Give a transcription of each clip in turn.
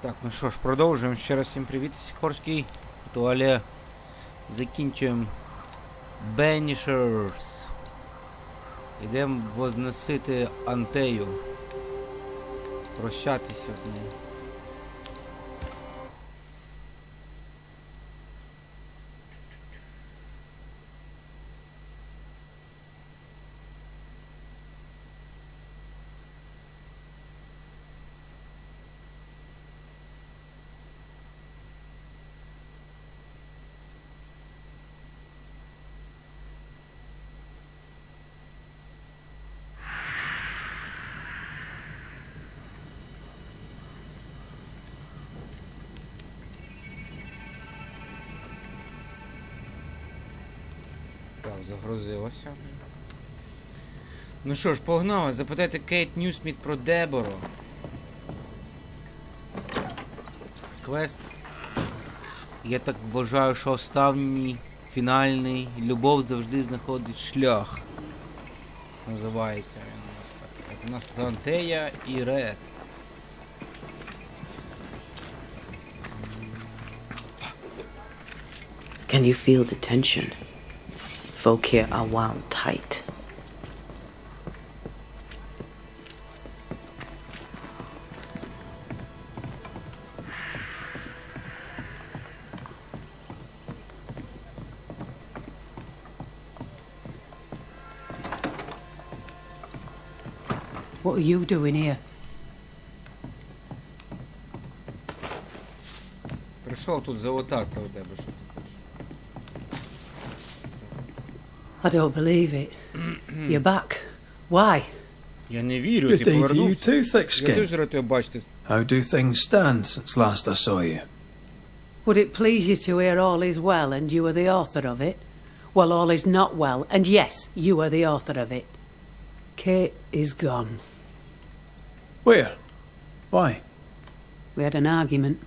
Так, ну що ж, продовжуємо. Ще раз всім привіт, Сікорський. Туале. Закінчуємо BANISHERS. Йдемо возносити Антею. Прощатися з нею. Так, загрузилося. Ну що ж, погнали. Запитайте Кейт Ньюсміт про Деборо. Квест. Я так вважаю, що останній, фінальний. Любов завжди знаходить шлях. Називається він у нас так. Так, у нас тут Антея і Ред. Can you feel the tension? Folk here are wound tight. What are you doing here? Прийшов тут залутатися у тебе, що ти хочеш. I don't believe it. You're back. Why? Я не вірю, Good ти day to you повернувся. too, Я Thickskin. дуже радий бачити. How do things stand since last I saw you? Would it please you to hear all is well and you are the author of it? Well, all is not well, and yes, you are the author of it. Kate is gone. Where? Why? We had an argument.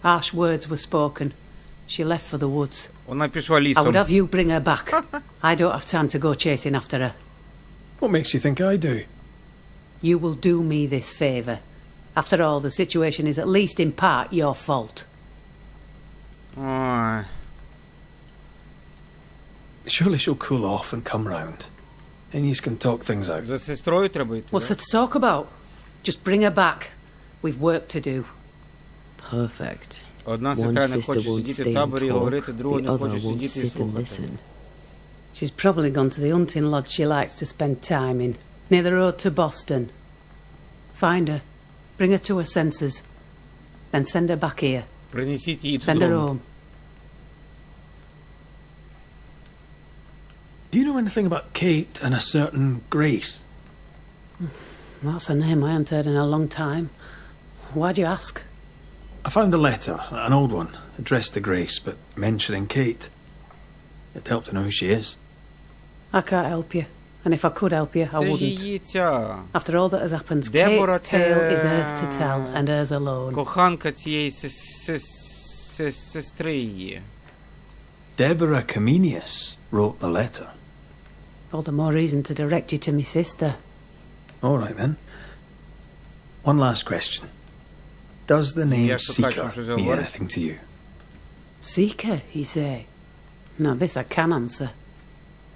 Harsh words were spoken. She left for the woods. Вона пішла I would лісом. have you bring her back. I don't have time to go chasing after her. What makes you think I do? You will do me this favour. After all, the situation is at least in part your fault. Ой. Surely she'll cool off and come round. And you can talk things out. За сестрою треба йти. What's да? there to talk about? Just bring her back. We've work to do. Perfect. Одна One сестра не sister хоче won't сидіти в stay and таборі і talk, говорити, друга the не other хоче won't сидіти і sit and слухати. listen. She's probably gone to the hunting lodge she likes to spend time in, near the road to Boston. Find her. Bring her to her senses. Then send her back here. Принесіть її Send her додому. home. Do you know anything about Kate and a certain Grace? That's a name I haven't heard in a long time. Why do you ask? I found a letter, an old one, addressed to Grace, but mentioning Kate. It'd help to know who she is. I can't help you. And if I could help you, I Це ж wouldn't. її ця After all that has happened, Deborah, Kate's tale is hers to tell, and hers alone. коханка цієї сестри її. Deborah Comenius wrote the letter. All the more reason to direct you to my sister. All right, then. One last question. Does the name Я шукаю, Seeker що mean говорить. anything to you? Seeker, you say? Now this I can answer.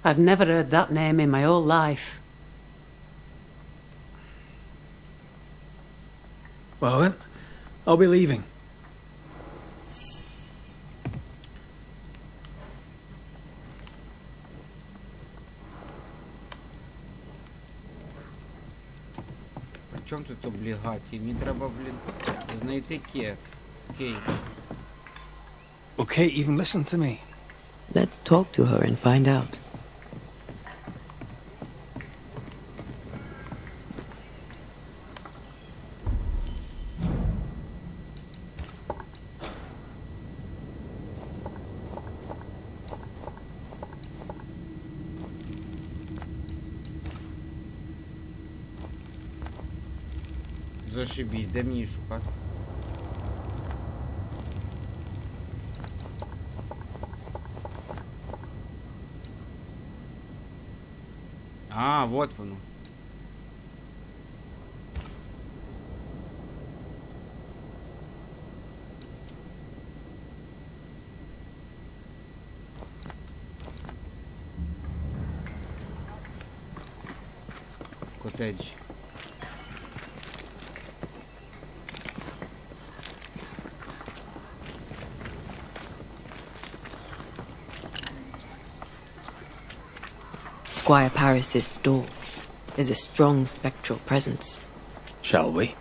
I've never heard that name in my whole life. Well, then, I'll be leaving. При чому тут облігації? Мені треба, знайти Кейт. Will Kate even listen to me? Let's talk to her and find out. Зашибісь, де мені шукати? А, вот воно. Котеджі. Squire Paris's store. There's a strong spectral presence. Shall we?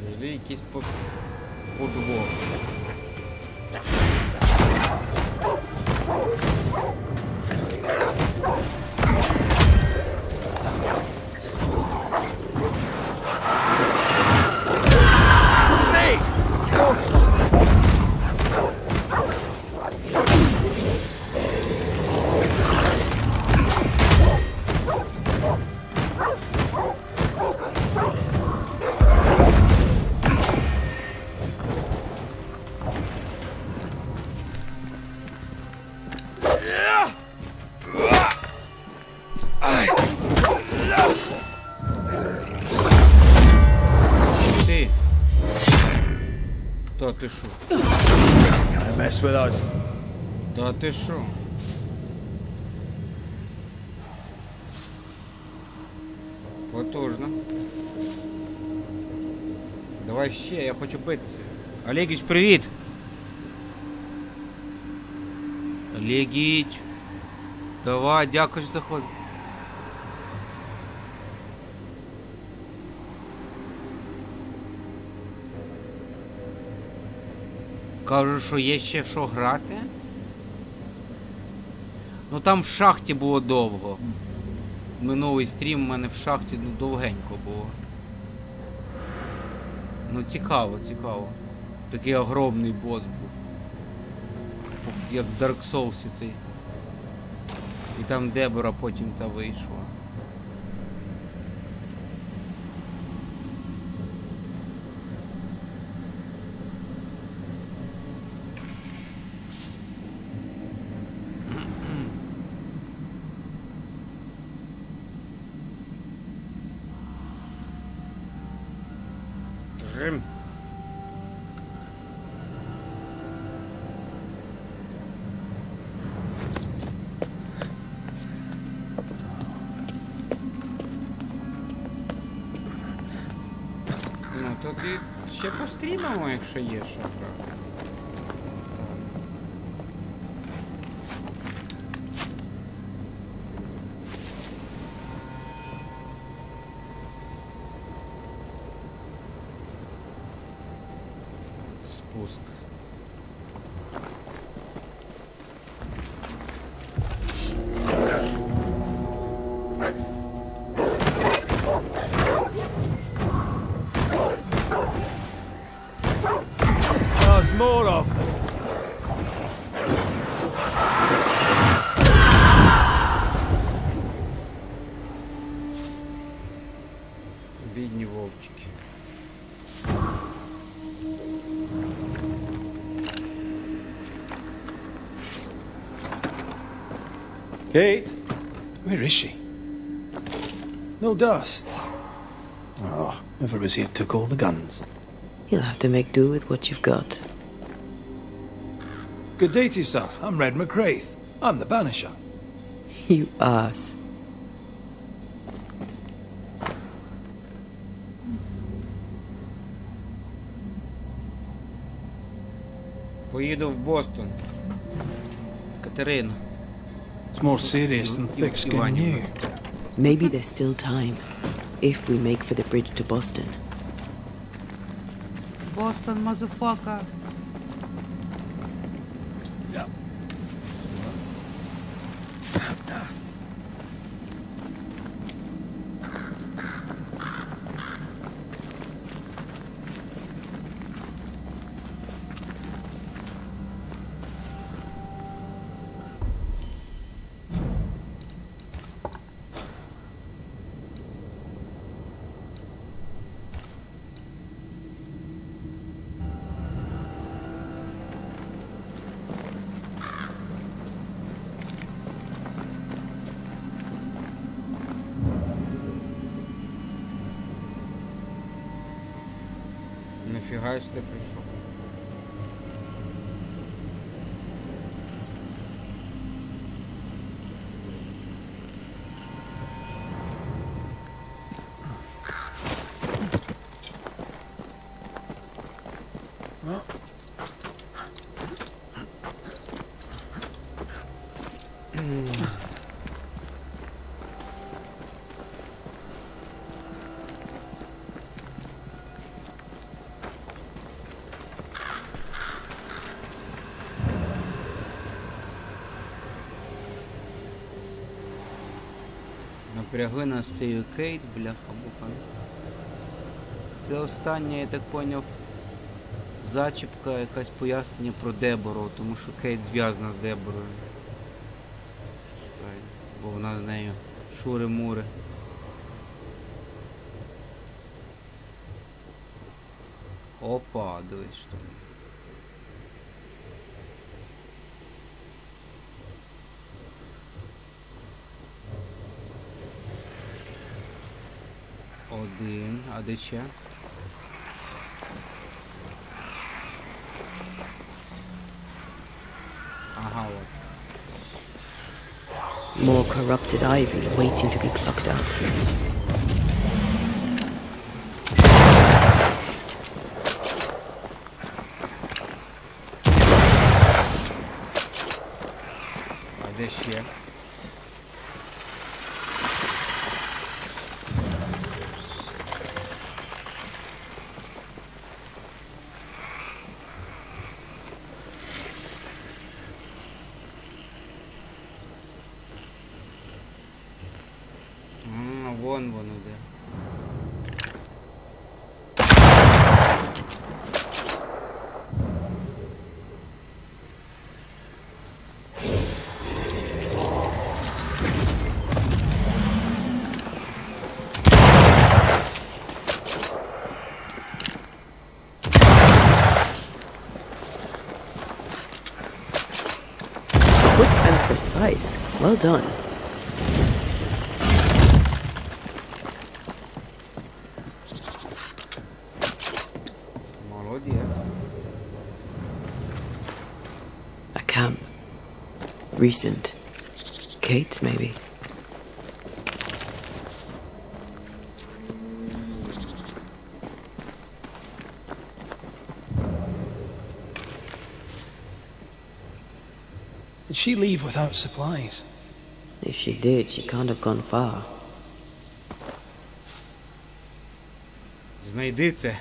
Завжди якийсь подвох. Ти. Та ти шо? Can't mess with us. Та ти шо? Потужно. Давай ще, я хочу битися. Олегіч, привіт! Олегіч. Давай, дякую, що заходиш. Кажу, що є ще що грати. Ну там в шахті було довго. Минулий стрім у мене в шахті довгенько було. Ну цікаво, цікаво. Такий огромний бос був. Як в Dark Souls цей. І там Дебора потім та вийшла. Трим. Ну, то ти ще пострімимо, якщо є що грати. Спуск. There's more of them. Бідні вовчики. Kate? Where is she? No dust. Oh, whoever was here took all the guns. You'll have to make do with what you've got. Good day to you, sir. I'm Red McCraith. I'm the Banisher. You ass. Поїду в Бостон. Катерину. It's more serious than thick-skinned you. Maybe there's still time. If we make for the bridge to Boston. Бостон, мазафака. Yeah. Нафіга ж ти прийшов? Напрягли нас з цією Кейт, бляха-муха. Це остання, я так поняв, зачіпка, якась пояснення про Дебору, тому що Кейт зв'язана з Деборою. Чекай, бо вона з нею шури-мури. Опа, дивись, що там. Один, а де ще? Ага, от. More corrupted ivy waiting to be plucked out. А де ще? Вон воно де. Quick and precise. Well done. Молодець. A camp. Recent. Kate's, maybe. Did she leave without supplies? If she did, she can't have gone far. Знайди це.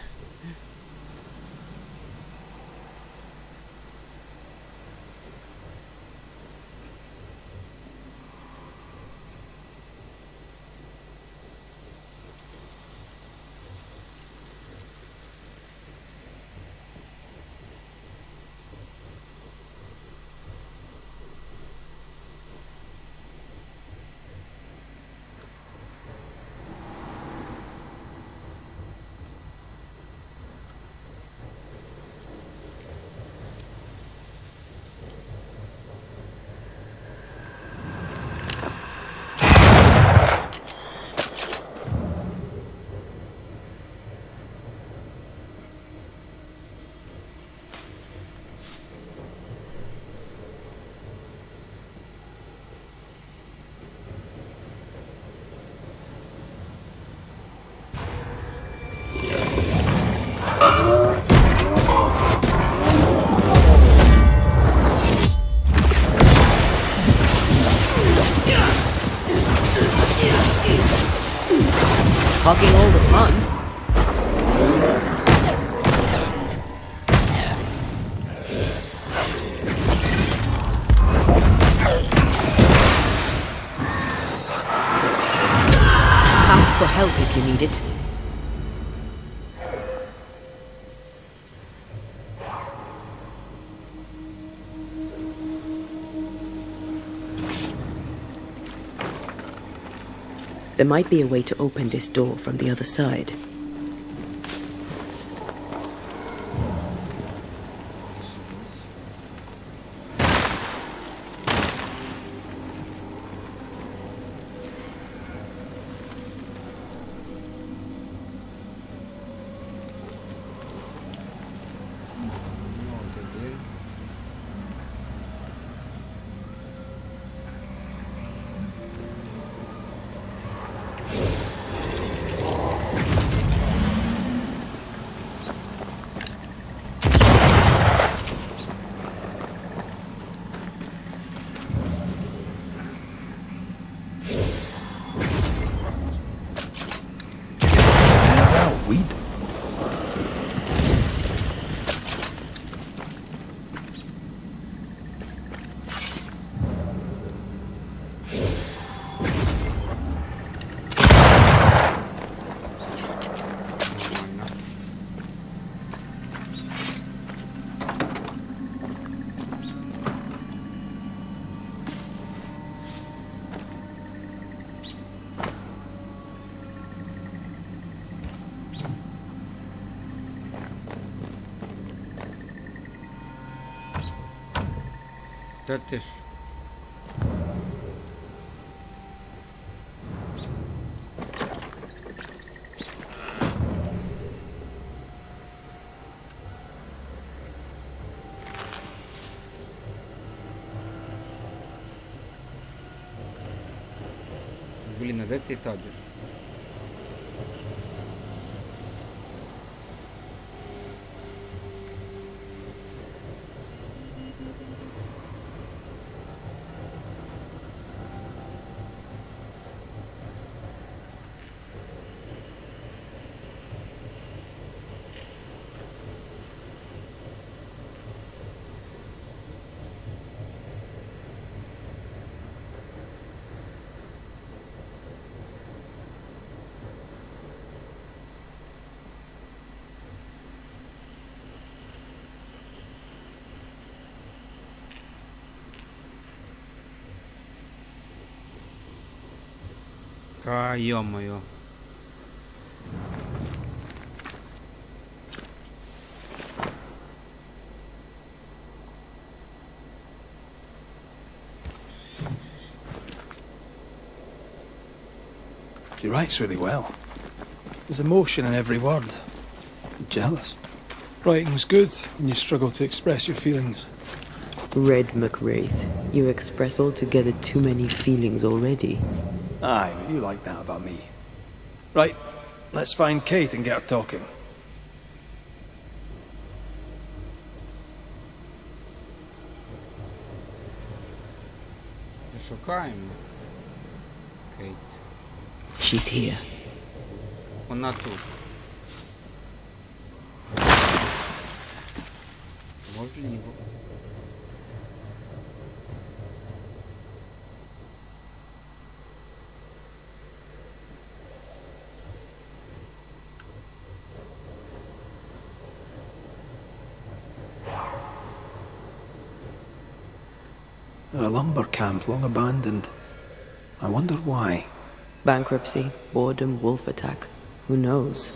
Hogging all the fun. Ask for help if you need it. There might be a way to open this door from the other side. Та ти ж. Блін, а де цей табір? Та йо-моє. She writes really well. There's emotion in every word. I'm jealous. Writing's good when you struggle to express your feelings. Red McWraith, you express altogether too many feelings already. Aye, but you like that about me. Right, let's find Kate and get her talking. Та шукаємо. Кейт. She's here. Вона тут. Можливо. A lumber camp long abandoned. I wonder why. Bankruptcy, boredom, wolf attack. Who knows?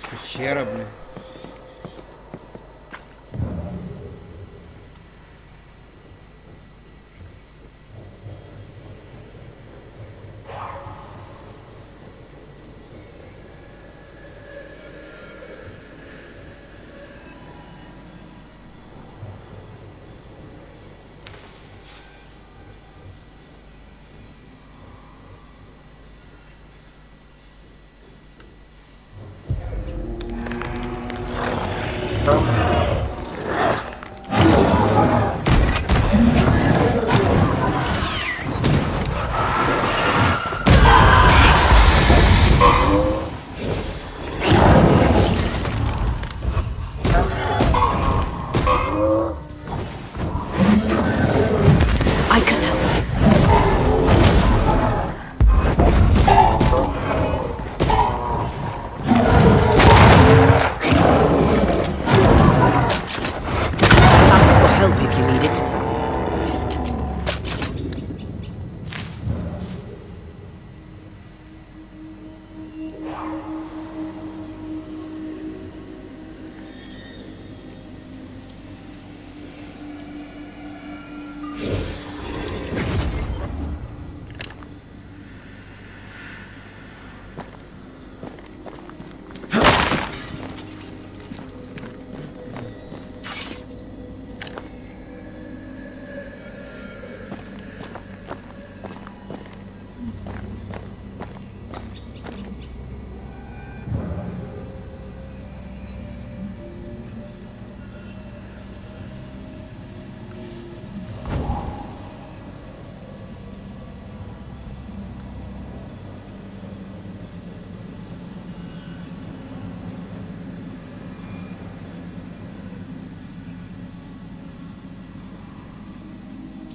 Пещера, блин.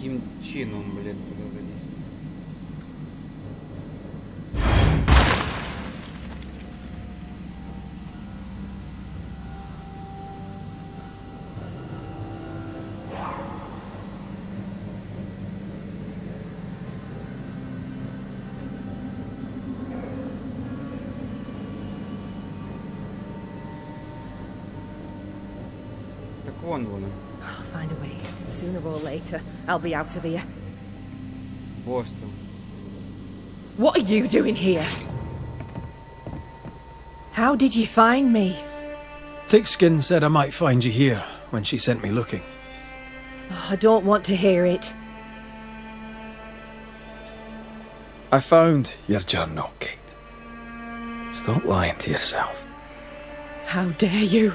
Яким чином, блін, туди залізти? Так вон воно. I'll find a way. Sooner or later, I'll be out of here. Бостон. What are you doing here? How did you find me? Thickskin said I might find you here when she sent me looking. Oh, I don't want to hear it. I found your journal, Kate. Stop lying to yourself. How dare you?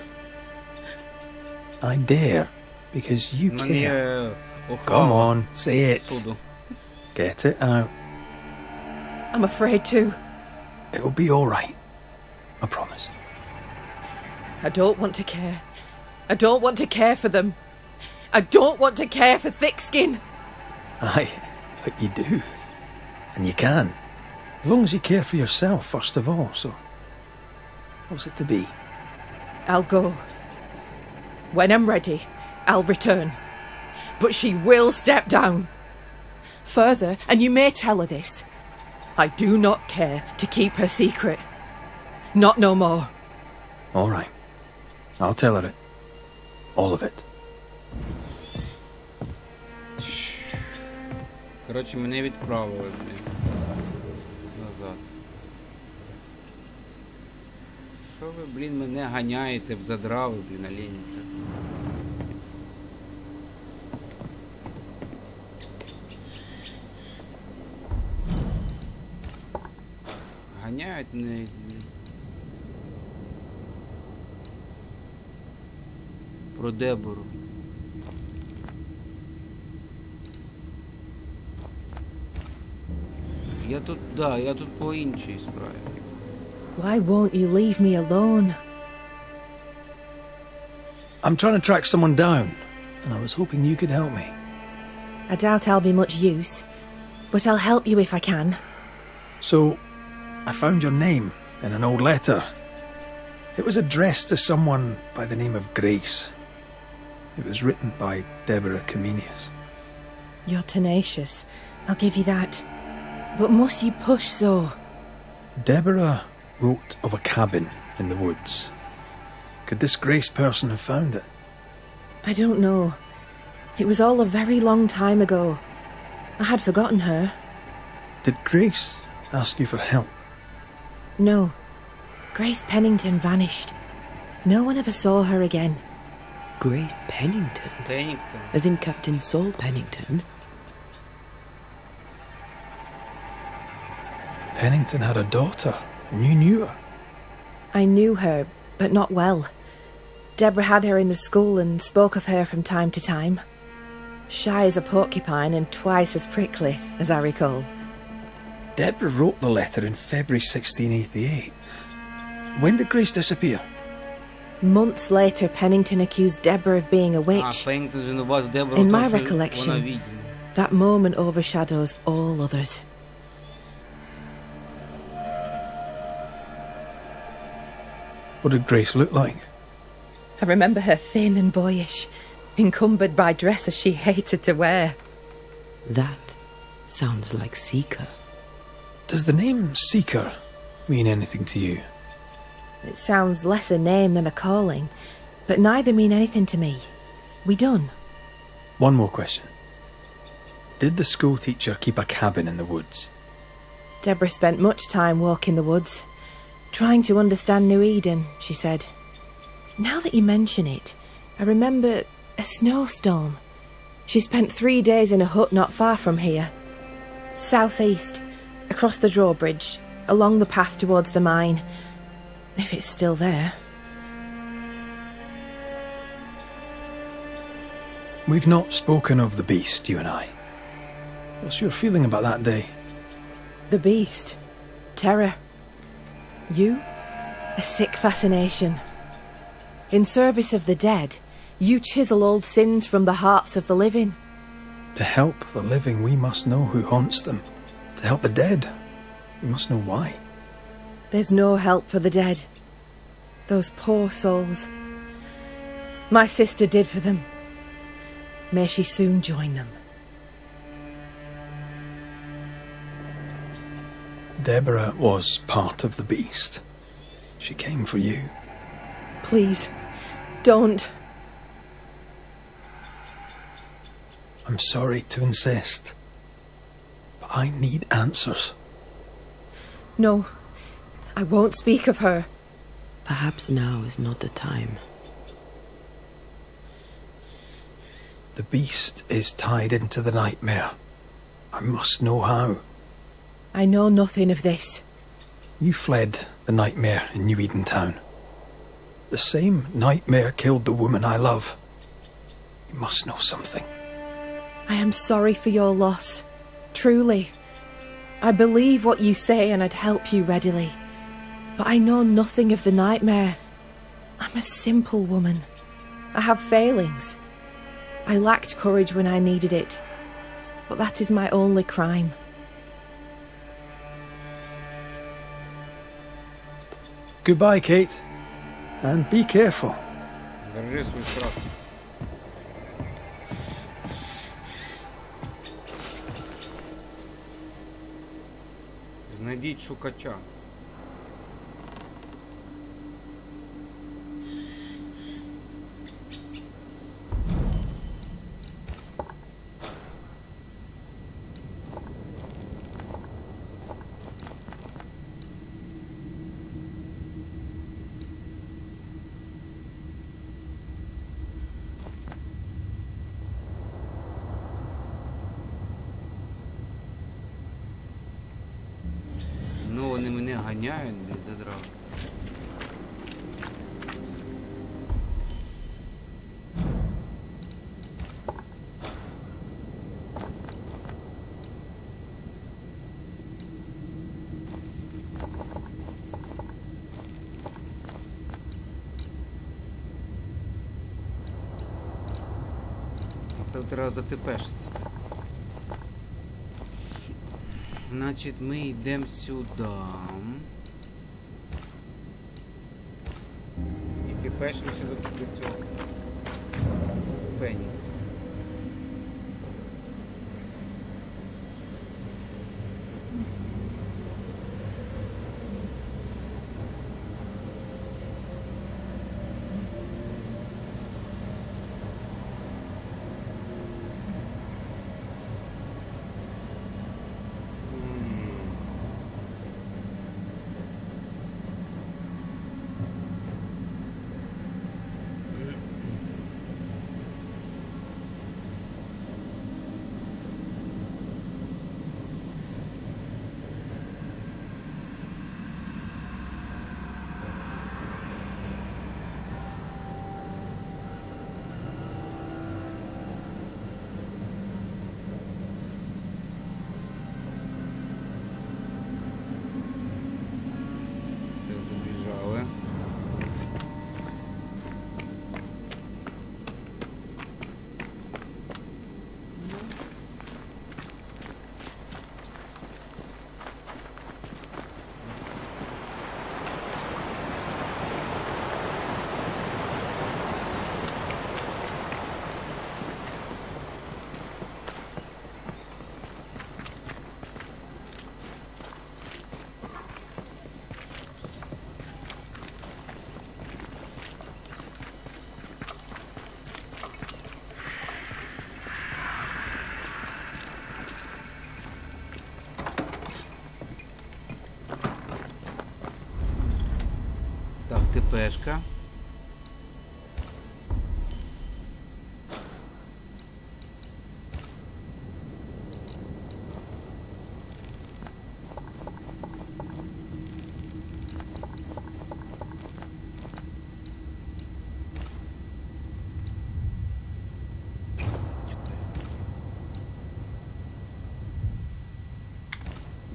I dare, because you Мені care. охвала Come on, say it. суду. Get it out. I'm afraid to. It'll be all right. I promise. I don't want to care. I don't want to care for them. I don't want to care for Thickskin. Aye, but you do. And you can. As long as you care for yourself, first of all, so... What's it to be? I'll go. When I'm ready, I'll return. But she will step down. Further, and you may tell her this, I do not care to keep her secret. Not no more. All right. I'll tell her it. All of it. Коротше, мене відправили, блін. Назад. Що ви, блін, мене ганяєте, задрали, блін, олені так. Ганяють мене, блін. Про Дебору. Я тут по іншій справі. Why won't you leave me alone? I'm trying to track someone down, and I was hoping you could help me. I doubt I'll be much use, but I'll help you if I can. So, I found your name in an old letter. It was addressed to someone by the name of Grace. It was written by Deborah Comenius. You're tenacious, I'll give you that. But must you push so? Deborah wrote of a cabin in the woods. Could this Grace person have found it? I don't know. It was all a very long time ago. I had forgotten her. Did Grace ask you for help? No. Grace Pennington vanished. No one ever saw her again. Grace Pennington? Пеннінгтон. As in Captain Saul Pennington? Pennington had a daughter, and you knew her. I knew her, but not well. Deborah had her in the school and spoke of her from time to time. Shy as a porcupine and twice as prickly, as I recall. Deborah wrote the letter in February 1688. When did Grace disappear? Months later, Pennington accused Deborah of being a А, witch. Пеннінгтон звинуватив Дебору In в my тому, що recollection, вона відьма. That moment overshadows all others. What did Grace look like? I remember her thin and boyish, encumbered by dresses she hated to wear. That sounds like Seeker. Does the name Seeker mean anything to you? It sounds less a name than a calling, but neither mean anything to me. We done? One more question. Did the school teacher keep a cabin in the woods? Deborah spent much time walking the woods, trying to understand New Eden, she said. Now that you mention it, I remember a snowstorm. She spent 3 days in a hut not far from here. Southeast, across the drawbridge, along the path towards the mine. If it's still there. We've not spoken of the beast, you and I. What's your feeling about that day? The beast. Terror. You? A sick fascination. In service of the dead, you chisel old sins from the hearts of the living. To help the living, we must know who haunts them. To help the dead, we must know why. There's no help for the dead. Those poor souls. My sister did for them. May she soon join them. Deborah was part of the beast. She came for you. Please, don't. I'm sorry to insist, but I need answers. No, I won't speak of her. Perhaps now is not the time. The beast is tied into the nightmare. I must know how. I know nothing of this. You fled the nightmare in New Eden Town. The same nightmare killed the woman I love. You must know something. I am sorry for your loss. Truly. I believe what you say and I'd help you readily. But I know nothing of the nightmare. I'm a simple woman. I have failings. I lacked courage when I needed it. But that is my only crime. Goodbye, Kate. And be careful. Держи свій страх. Знайдіть шукача. Ну, вони мене ганяють, блядь, задрав. Тут треба затепешитися. Значить, ми йдемо сюди. І тепешимося до цього. Пені. Добіжали. Так, ТПшка.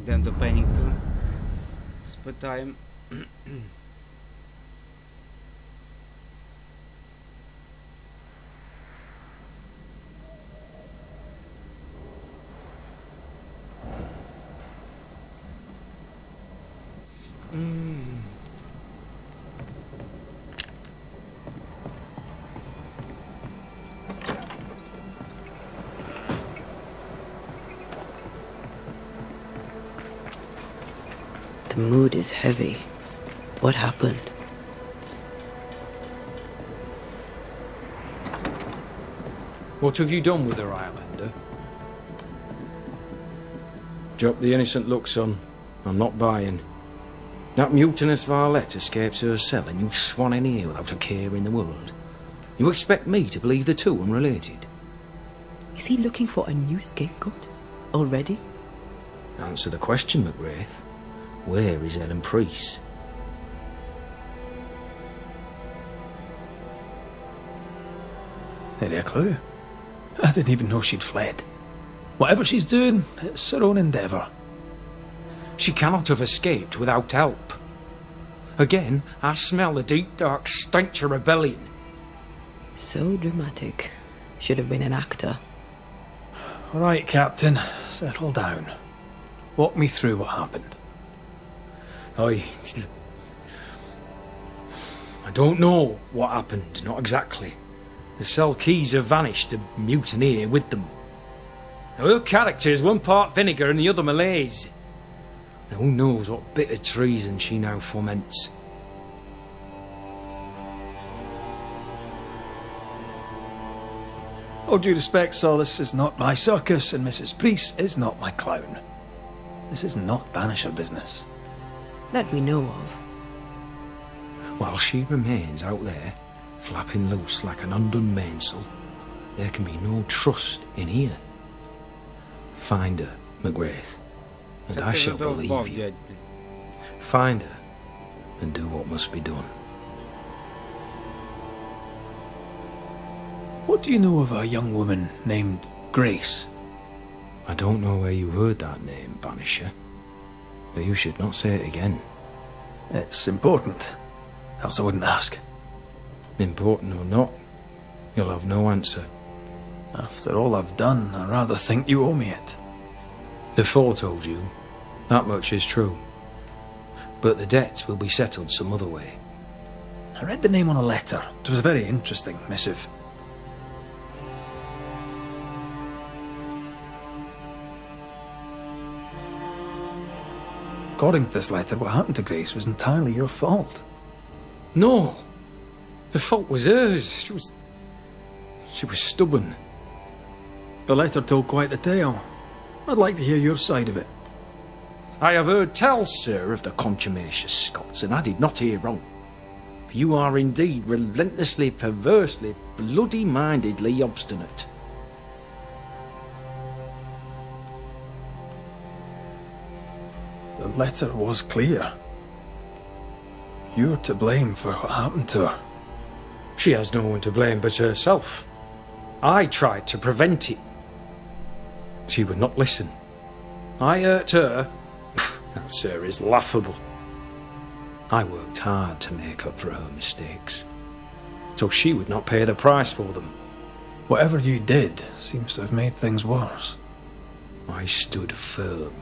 Йдемо до Пеннінгтона. Спитаємо. The mood is heavy. What happened? What have you done with her, Highlander? Drop the innocent look, son. I'm not buying. That mutinous varlet escapes her cell and you swan in here without a care in the world. You expect me to believe the two unrelated? Is he looking for a new scapegoat? Already? Answer the question, McWraith. Where is Ellen Priest? Any a clue? I didn't even know she'd fled. Whatever she's doing, it's her own endeavour. She cannot have escaped without help. Again, I smell the deep, dark stench of rebellion. So dramatic. Should have been an actor. All right, Captain, settle down. Walk me through what happened. I don't know what happened, not exactly. The cell keys have vanished, the mutineer with them. Now, her character is one part vinegar and the other malaise. Now, who knows what bitter treason she now foments. All due respect, Sir, this is not my circus, and Mrs. Priest is not my clown. This is not Banisher business. That we know of. While she remains out there, flapping loose like an undone mainsail, there can be no trust in here. Find her, McWraith, and I shall believe you. Find her, and do what must be done. What do you know of a young woman named Grace? I don't know where you heard that name, Banisher, but you should not say it again. It's important, else I wouldn't ask. Important or not, you'll have no answer. After all I've done, I rather think you owe me it. The Four told you, that much is true. But the debt will be settled some other way. I read the name on a letter. It was a very interesting missive. According to this letter, what happened to Grace was entirely your fault. No! The fault was hers. She was stubborn. The letter told quite the tale. I'd like to hear your side of it. I have heard tell, sir, of the contumacious Scots, and I did not hear wrong. For you are indeed relentlessly, perversely, bloody-mindedly obstinate. The letter was clear. You're to blame for what happened to her. She has no one to blame but herself. I tried to prevent it. She would not listen. I hurt her. That, sir, is laughable. I worked hard to make up for her mistakes, so she would not pay the price for them. Whatever you did seems to have made things worse. I stood firm.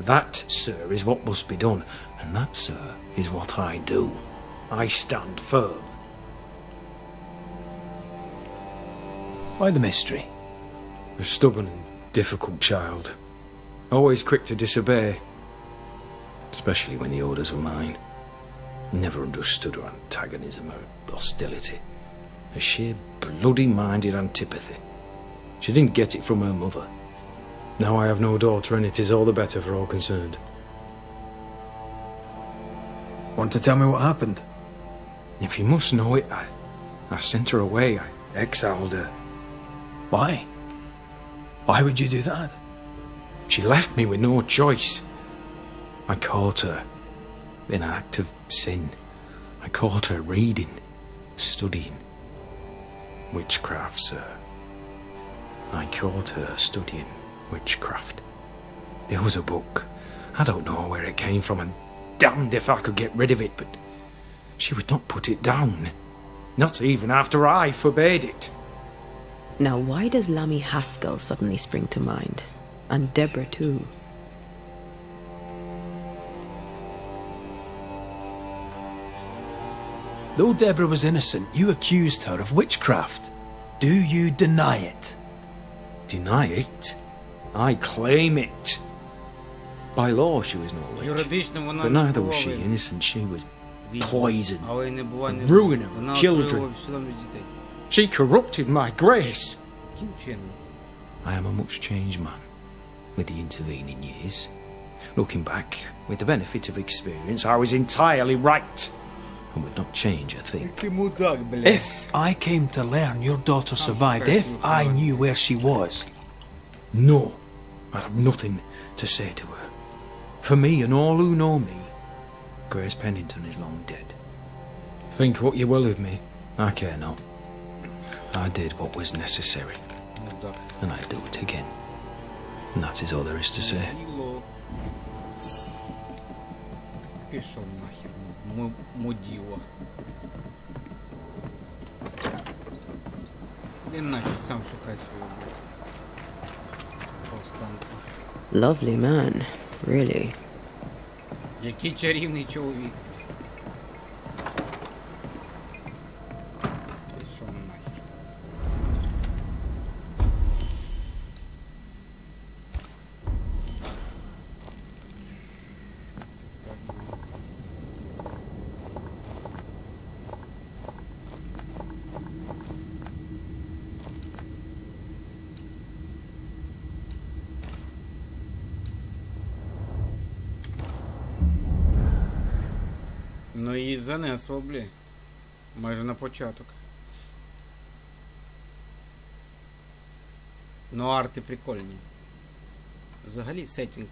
That, sir, is what must be done, and that, sir, is what I do. I stand firm. Why the mystery? A stubborn and difficult child. Always quick to disobey. Especially when the orders were mine. Never understood her antagonism or hostility. A sheer bloody-minded antipathy. She didn't get it from her mother. Now I have no daughter, and it is all the better for all concerned. Want to tell me what happened? If you must know it, I sent her away. I exiled her. Why? Why would you do that? She left me with no choice. I caught her in an act of sin. I caught her reading, studying. Witchcraft, sir. I caught her studying witchcraft. There was a book. I don't know where it came from, and damned if I could get rid of it, but she would not put it down. Not even after I forbade it. Now, why does Lammy Haskell suddenly spring to mind? And Deborah, too. Though Deborah was innocent, you accused her of witchcraft. Do you deny it? Deny it? I claim it. By law, she was no witch. Юридично вона But не neither була was she винна. innocent. She was Відьма. poison. Але й не була не Ruining вона children. отруювала свідомість дітей. She corrupted my grace. Яким чином? I am a much changed man with the intervening years. Looking back, with the benefit of experience, I was entirely right and would not change a thing. Ти мудак, бля. If I came to learn your daughter survived, if I knew where she was, No, I'd have nothing to say to her. For me and all who know me, Grace Pennington is long dead. Think what you will of me, I care not. I did what was necessary, Мудак. and I'd do it again. And that is all there is to say. Муділо. Пішов нахер, муділо. Іди нахер, сам шукай свою, блядь. Повстанку. Lovely man, really. Який чарівний чоловік. Пішов нахер. Ну і занесло, блі. Майже на початок. Ну арти прикольні. Взагалі сеттинг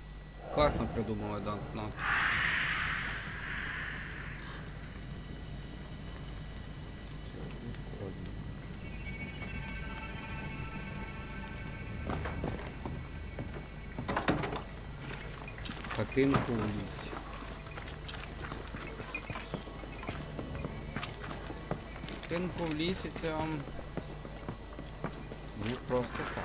класно придумали Данкнот. Хатинку у лісі. Хатинку в лісі це вам не просто так.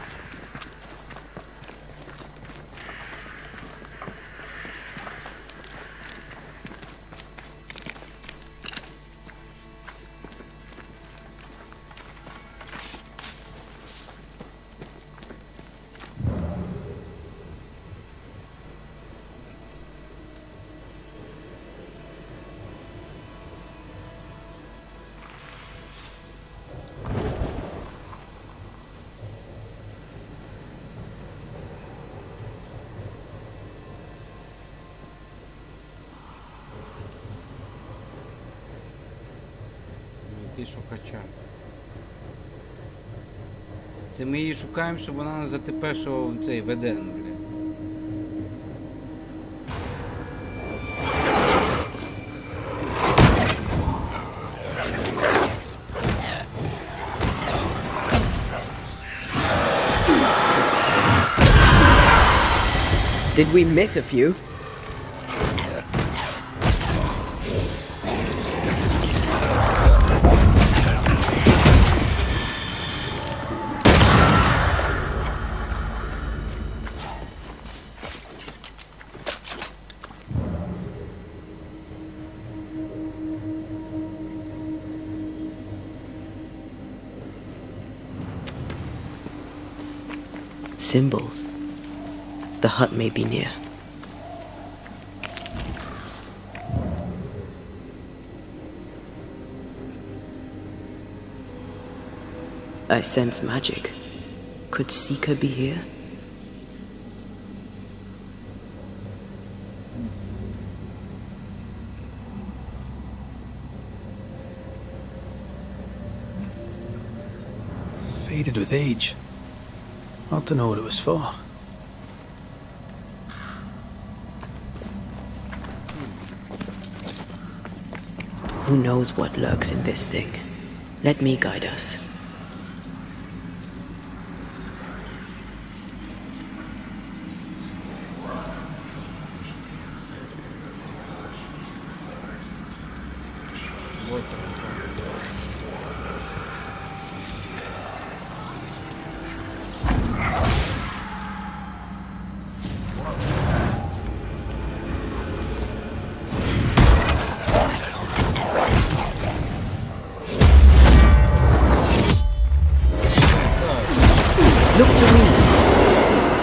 Знайти шукача. Це ми її шукаємо, щоб вона нас затепешила в цей веден, бля. Did we miss a few? Symbols. The hut may be near. I sense magic. Could Seeker be here? faded with age. Not to know what it was for. Who knows what lurks in this thing? Let me guide us. Вот це. Look to me.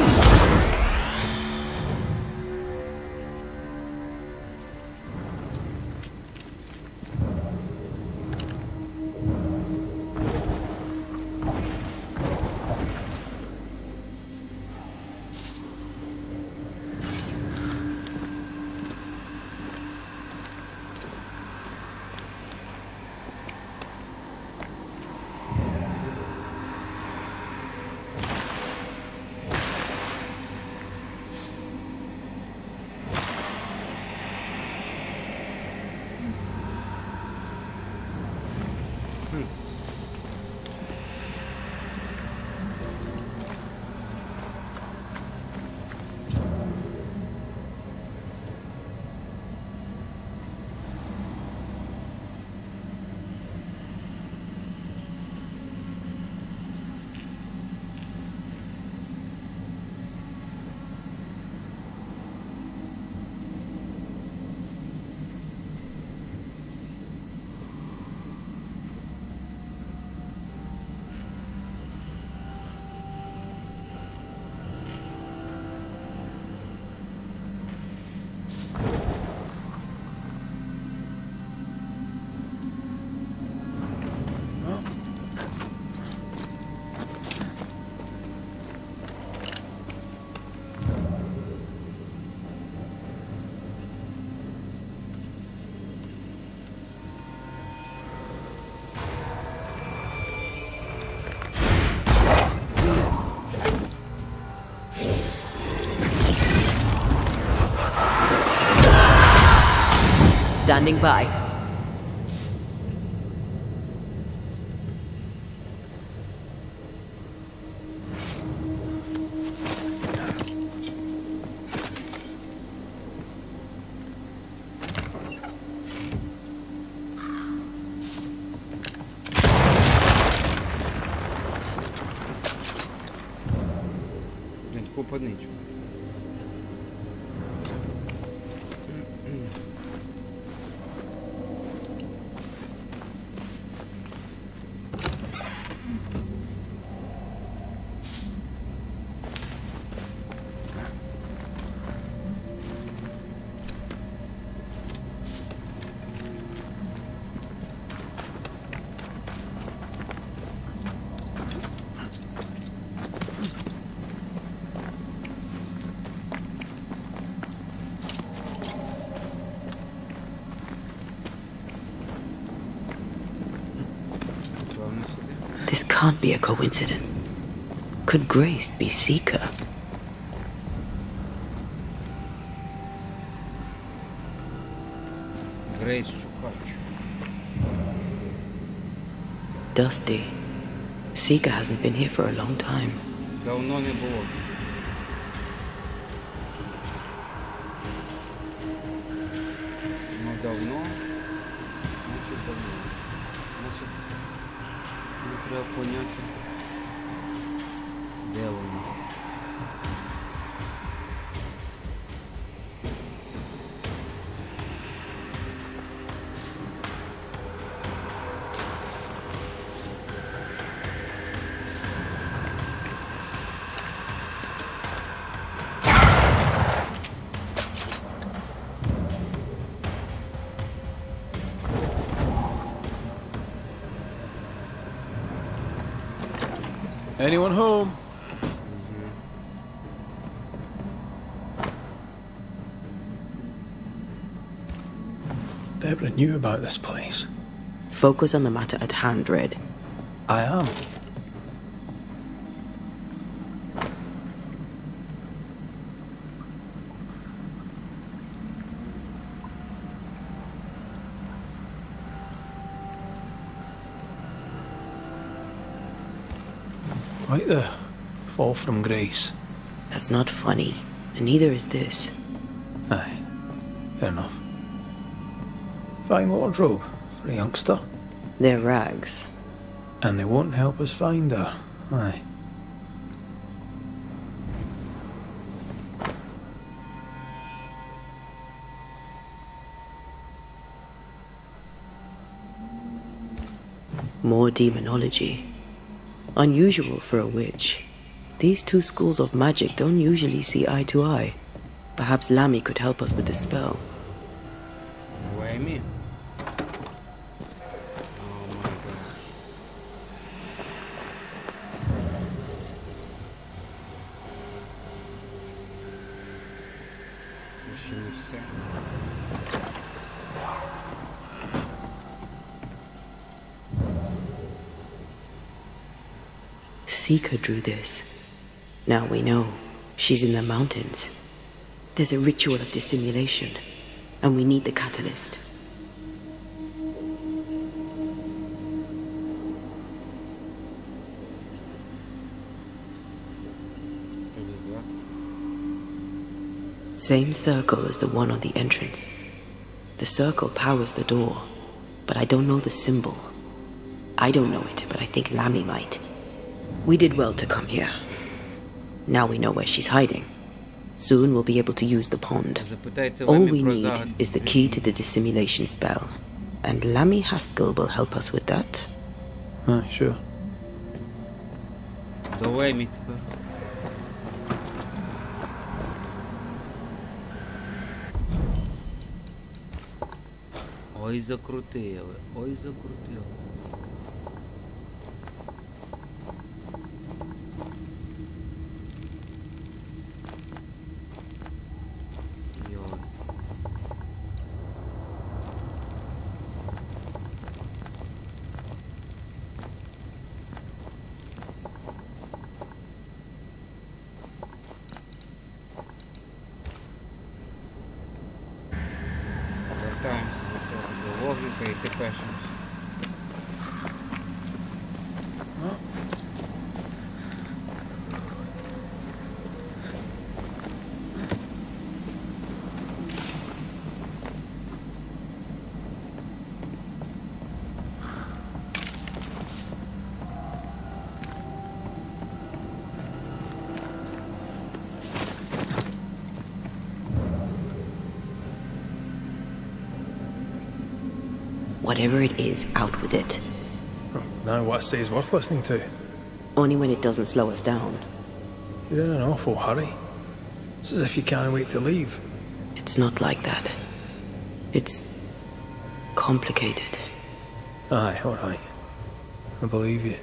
standing by. Блін, купа нічого. Певно сюди. This can't be a coincidence. Could Grace be Seeker? Грейс Шукач. Dusty. Seeker hasn't been here for a long time. Давно не було. Ну давно. Значить давно. Значить, мені треба поняти, де вони. Anyone home? Deborah knew about this place. Focus on the matter at hand, Red. I am. Quite the fall from grace. That's not funny, and neither is this. Aye, fair enough. Fine wardrobe for a youngster. They're rags. And they won't help us find her. Aye. More demonology. Unusual for a witch. These two schools of magic don't usually see eye to eye. Perhaps Lammy could help us with the spell. Lemmy? Oh my god. Це ще не все. Seeker drew this. Now we know. She's in the mountains. There's a ritual of dissimulation, and we need the catalyst. Каталізатор. Same circle as the one on the entrance. The circle powers the door, but I don't know the symbol. I don't know it, but I think Lammy might. We did well to come here. Now we know where she's hiding. Soon we'll be able to use the pond. Запитайте All Лемі we про need загадку. is the key to the dissimulation spell. And Lammy Haskell will help us with that. Aye, sure. До Лемі тепер. Ой, закрутили, ой, закрутили. Йой. Вертаємося до Окей, ти перший. Whatever it is, out with it. Now what I say is worth listening to. Only when it doesn't slow us down. You're in an awful hurry. It's as if you can't wait to leave. It's not like that. It's complicated. Aye, alright. I believe you.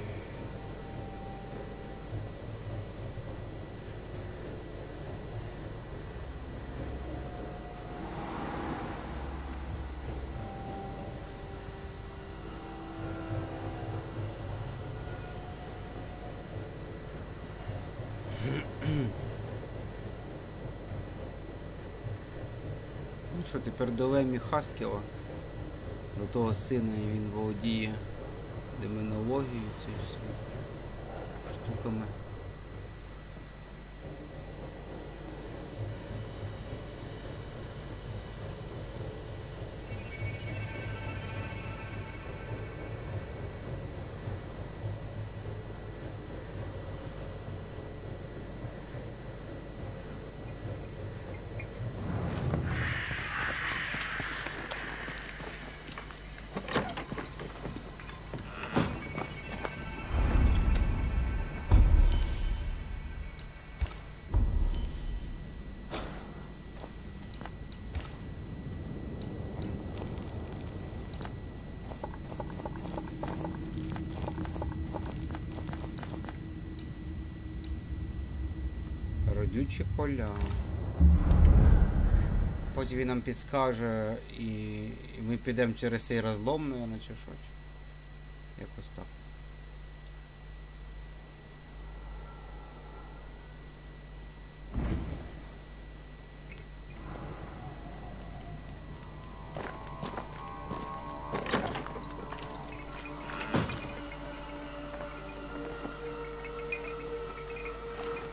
Ну що, тепер до Лемі Хаскела, до того сина, і він володіє демонологією, цією всіма штуками. Родючі поля. Потім він нам підскаже і ми підемо через цей розлом, наверное, чи що. Якось так.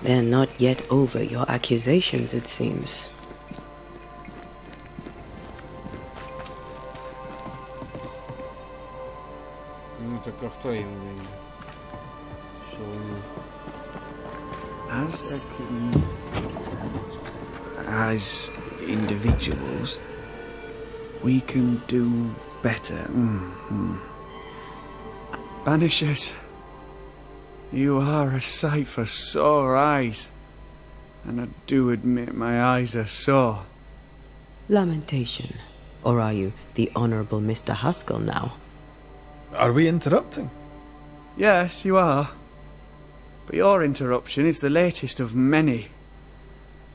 They're not yet over your accusations, it seems. Ну так а хто їм винен? Що вони... As individuals, we can do better. Banishers, you are a sight for sore eyes, and I do admit my eyes are sore. Lamentation. Or are you the Honourable Mr. Haskell now? Are we interrupting? Yes, you are. But your interruption is the latest of many.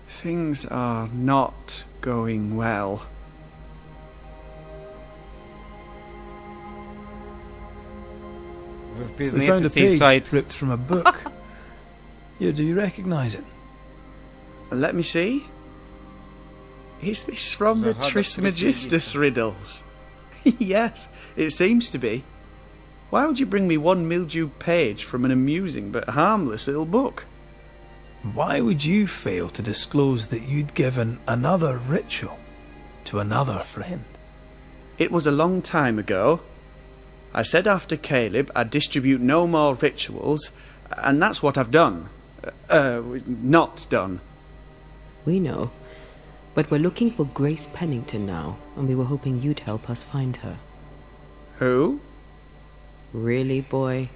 Things are not going well. Ви We found впізнаєте a цей page сайт? ripped from a book. Yeah, do you recognise it? Let me see. Is this from the Загадок Trismegistus Trismegistus. riddles? Yes, it seems to be. Why would you bring me one mildewed page from an amusing but harmless little book? Why would you fail to disclose that you'd given another ritual to another friend? It was a long time ago. I said after Caleb I'd distribute no more rituals, and that's what I've done. Not done. We know. But we're looking for Grace Pennington now, and we were hoping you'd help us find her. Who? Really, boy?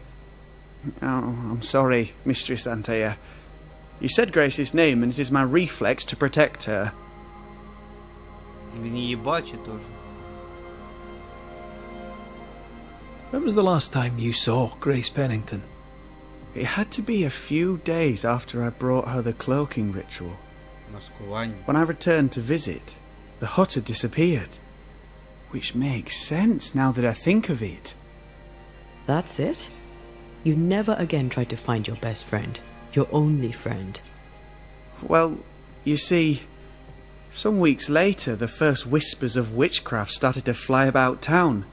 Oh, I'm sorry, Mistress Antea. You said Grace's name, and it is my reflex to protect her. Він її бачить теж. When was the last time you saw Grace Pennington? It had to be a few days after I brought her the cloaking ritual. Маскування. When I returned to visit, the hut had disappeared. Which makes sense now that I think of it. That's it? You never again tried to find your best friend, your only friend. Well, you see, some weeks later the first whispers of witchcraft started to fly about town.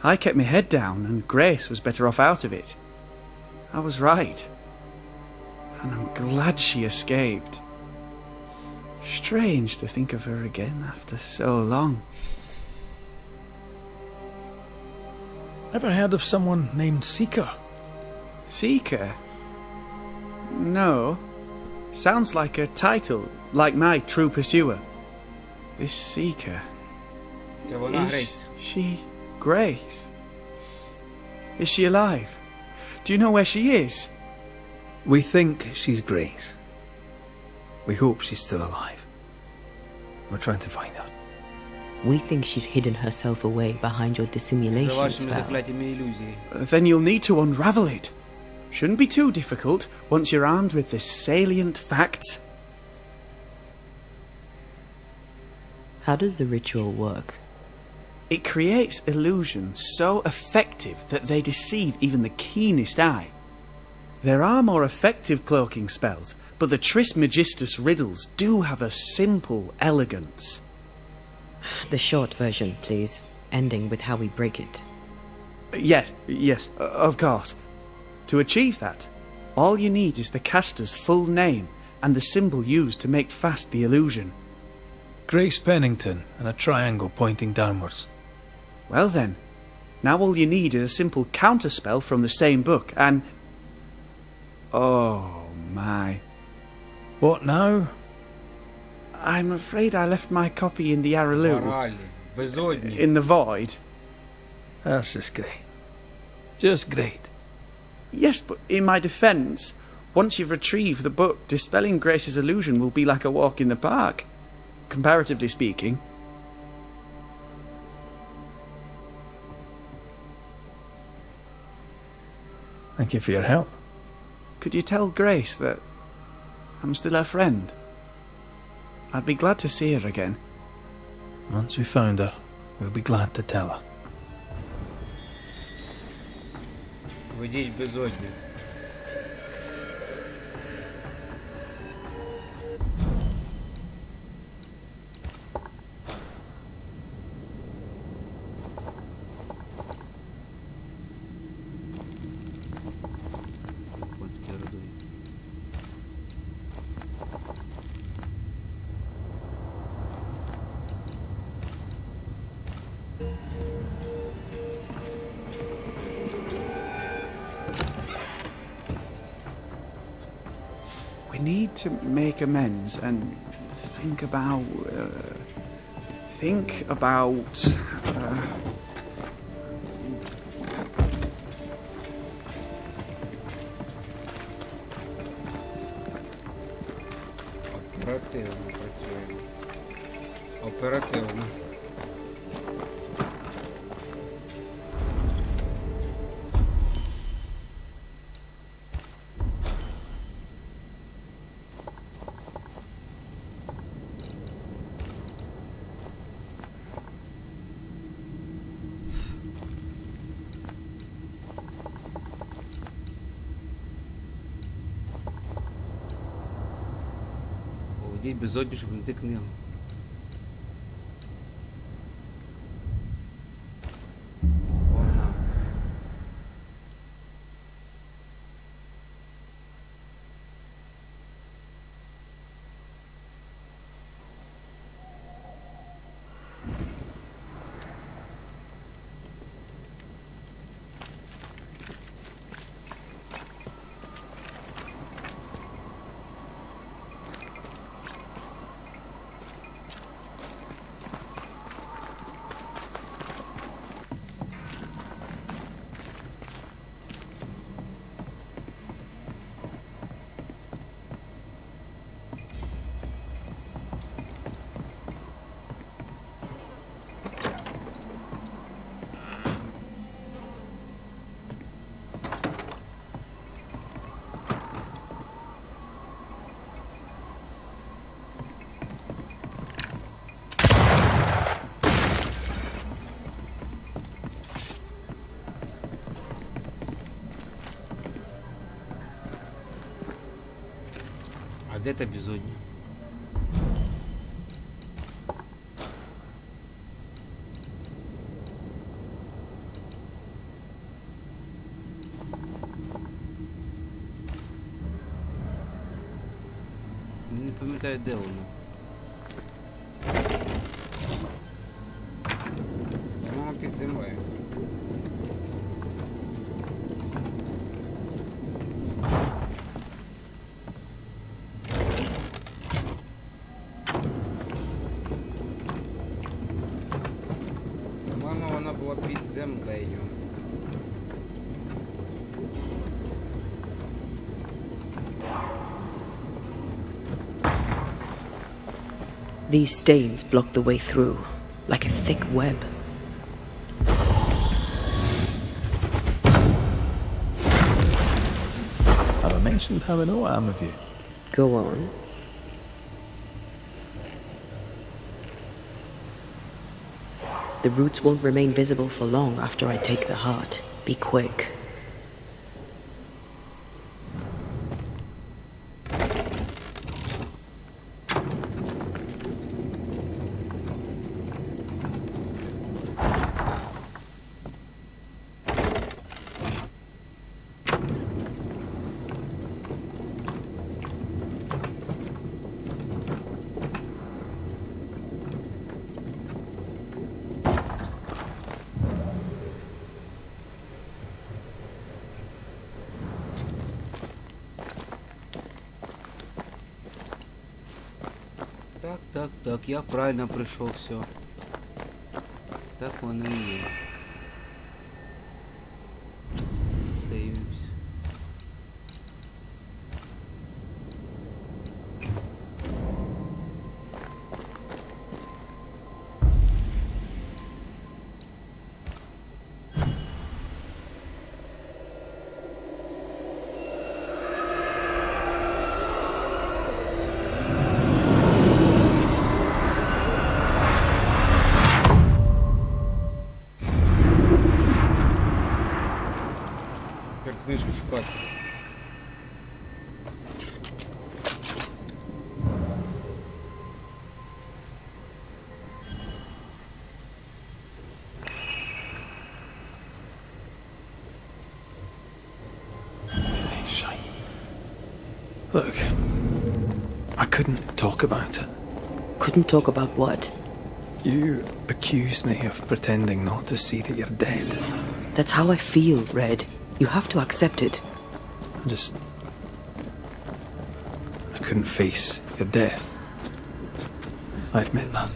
I kept my head down and Grace was better off out of it. I was right. And I'm glad she escaped. Strange to think of her again after so long. Ever heard of someone named Seeker? Seeker? No. Sounds like a title, like my True Pursuer. This Seeker. Це вона, Is Грейс. she Grace? Is she alive? Do you know where she is? We think she's Grace. We hope she's still alive. We're trying to find her. We think she's hidden herself away behind your За dissimulation вашими spell. закляттями ілюзії. Then you'll need to unravel it. Shouldn't be too difficult once you're armed with the salient facts. How does the ritual work? It creates illusions so effective that they deceive even the keenest eye. There are more effective cloaking spells, but the Trismegistus riddles do have a simple elegance. The short version, please, ending with how we break it. Yes, of course. To achieve that, all you need is the caster's full name and the symbol used to make fast the illusion. Grace Pennington and a triangle pointing downwards. Well then, now all you need is a simple counterspell from the same book and... Oh my. What now? I'm afraid I left my copy in the Araloo. Моралі. Безодні. In the void. That's just great. Just great. Yes, but in my defence, once you've retrieved the book, dispelling Grace's illusion will be like a walk in the park. Comparatively speaking. Thank you for your help. Could you tell Grace that I'm still her friend? I'd be glad to see her again. Once we found her, we'll be glad to tell her. Ведіть безодню. Котський родовід. We need to make amends and think about... Оперативно працюємо. Оперативно. Уведіть безодню, щоб знайти книгу. Вона. А де та безодня? Не пам'ятаю, де воно. Воно під землею. По-моєму, вона була під землею. These stains block the way through, like a thick web. Have I mentioned how I know I am of you? Go on. The roots won't remain visible for long after I take the heart. Be quick. Так, я правильно прийшов, все. Так воно і є. Засейвимось. Тепер книжку шукати. Shite. Look, I couldn't talk about it. Couldn't talk about what? You accused me of pretending not to see that you're dead. That's how I feel, Red. You have to accept it. I couldn't face your death. I admit that.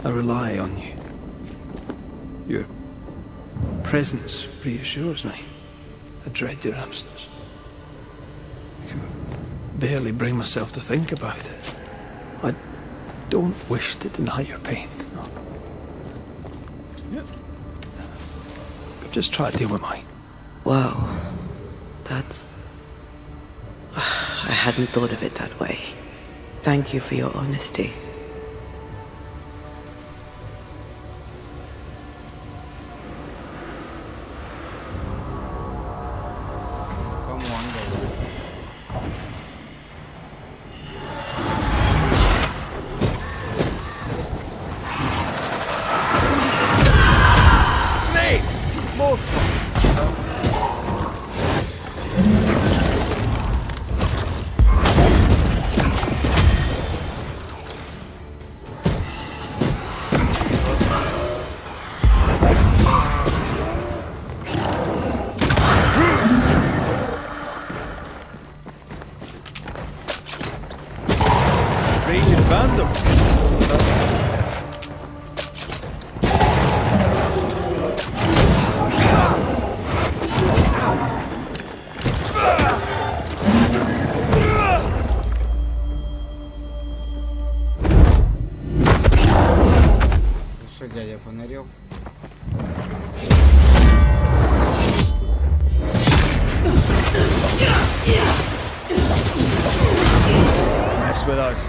I rely on you. Your presence reassures me. I dread your absence. I can barely bring myself to think about it. I don't wish to deny your pain. No. I've just tried to deal with mine. Wow. That's... I hadn't thought of it that way. Thank you for your honesty. Come on, baby. More fun. Raging Vandal. Що дядя фонарів? Mess with us.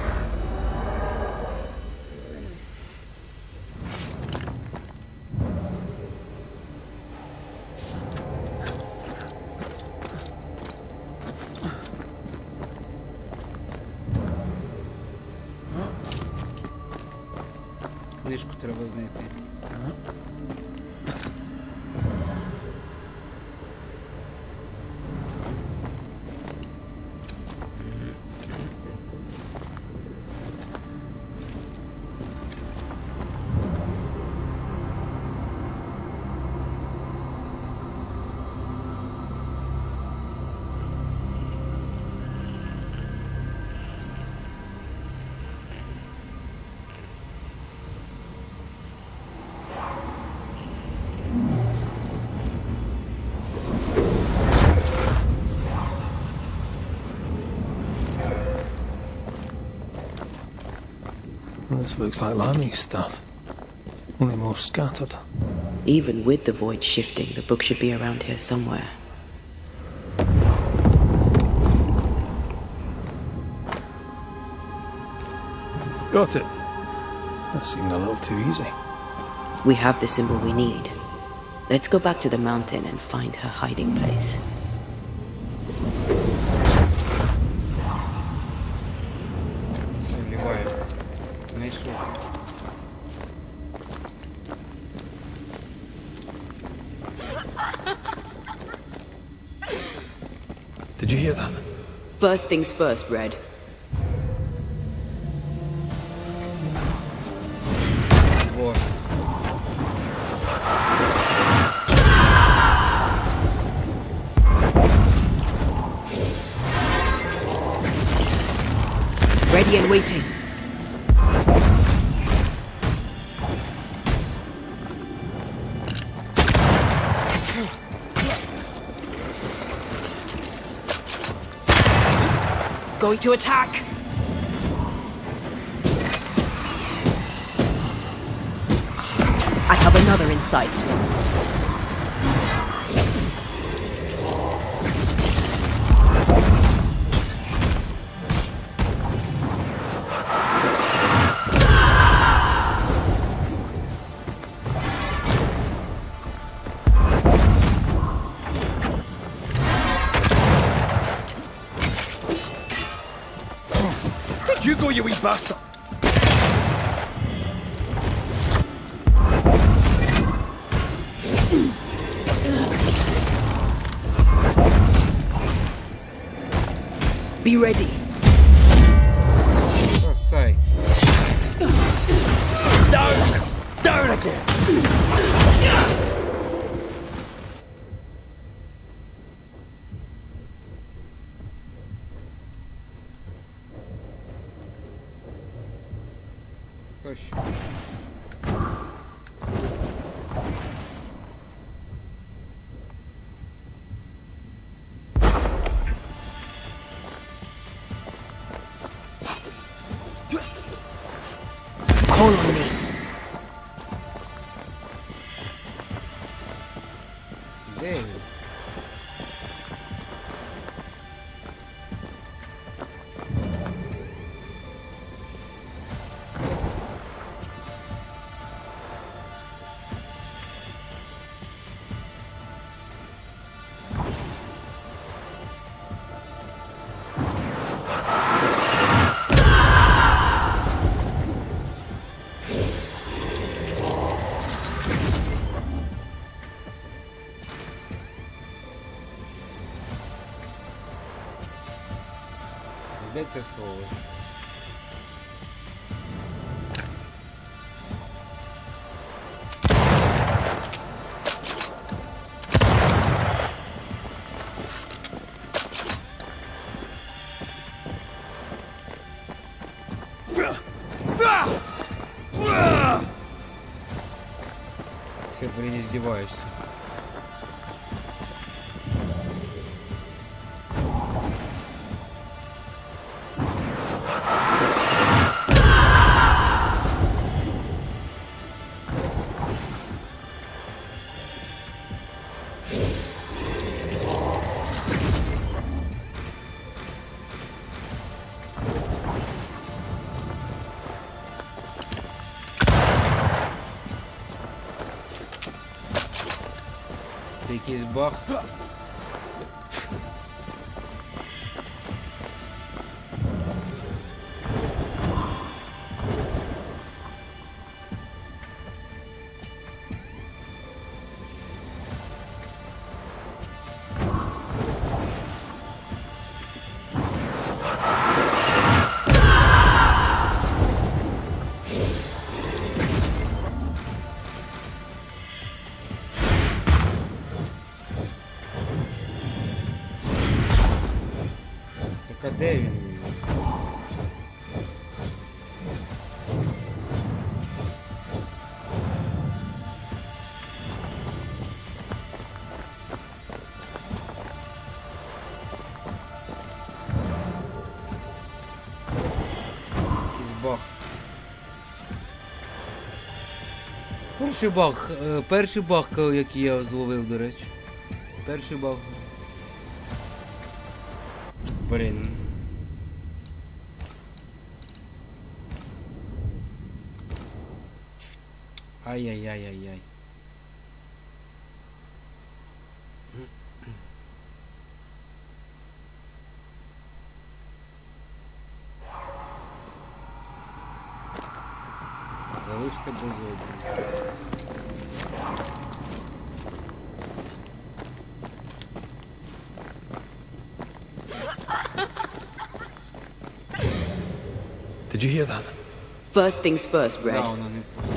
Книжку треба знайти. Well, this looks like Lammy's stuff. Only more scattered. Even with the void shifting, the book should be around here somewhere. Got it. That seemed a little too easy. We have the symbol we need. Let's go back to the mountain and find her hiding place. Все, вливаю. Найшов. Did you hear that? First things first, Red. Вот. Ready and waiting. Going to attack. I have another in sight. You go, you wee bastard! Be ready. Спасай. Down! Down again! Точно. Call on me. Де він? Де це сволоч? Ты, блин, издеваешься. Це якийсь баг. Так а де він? Якийсь баг. Перший баг, який я зловив, до речі. Перший баг. Блін. Ай-яй-яй-яй-яй. Залиште без одного. Did you hear that? First things first, Red. Да, воно не просто.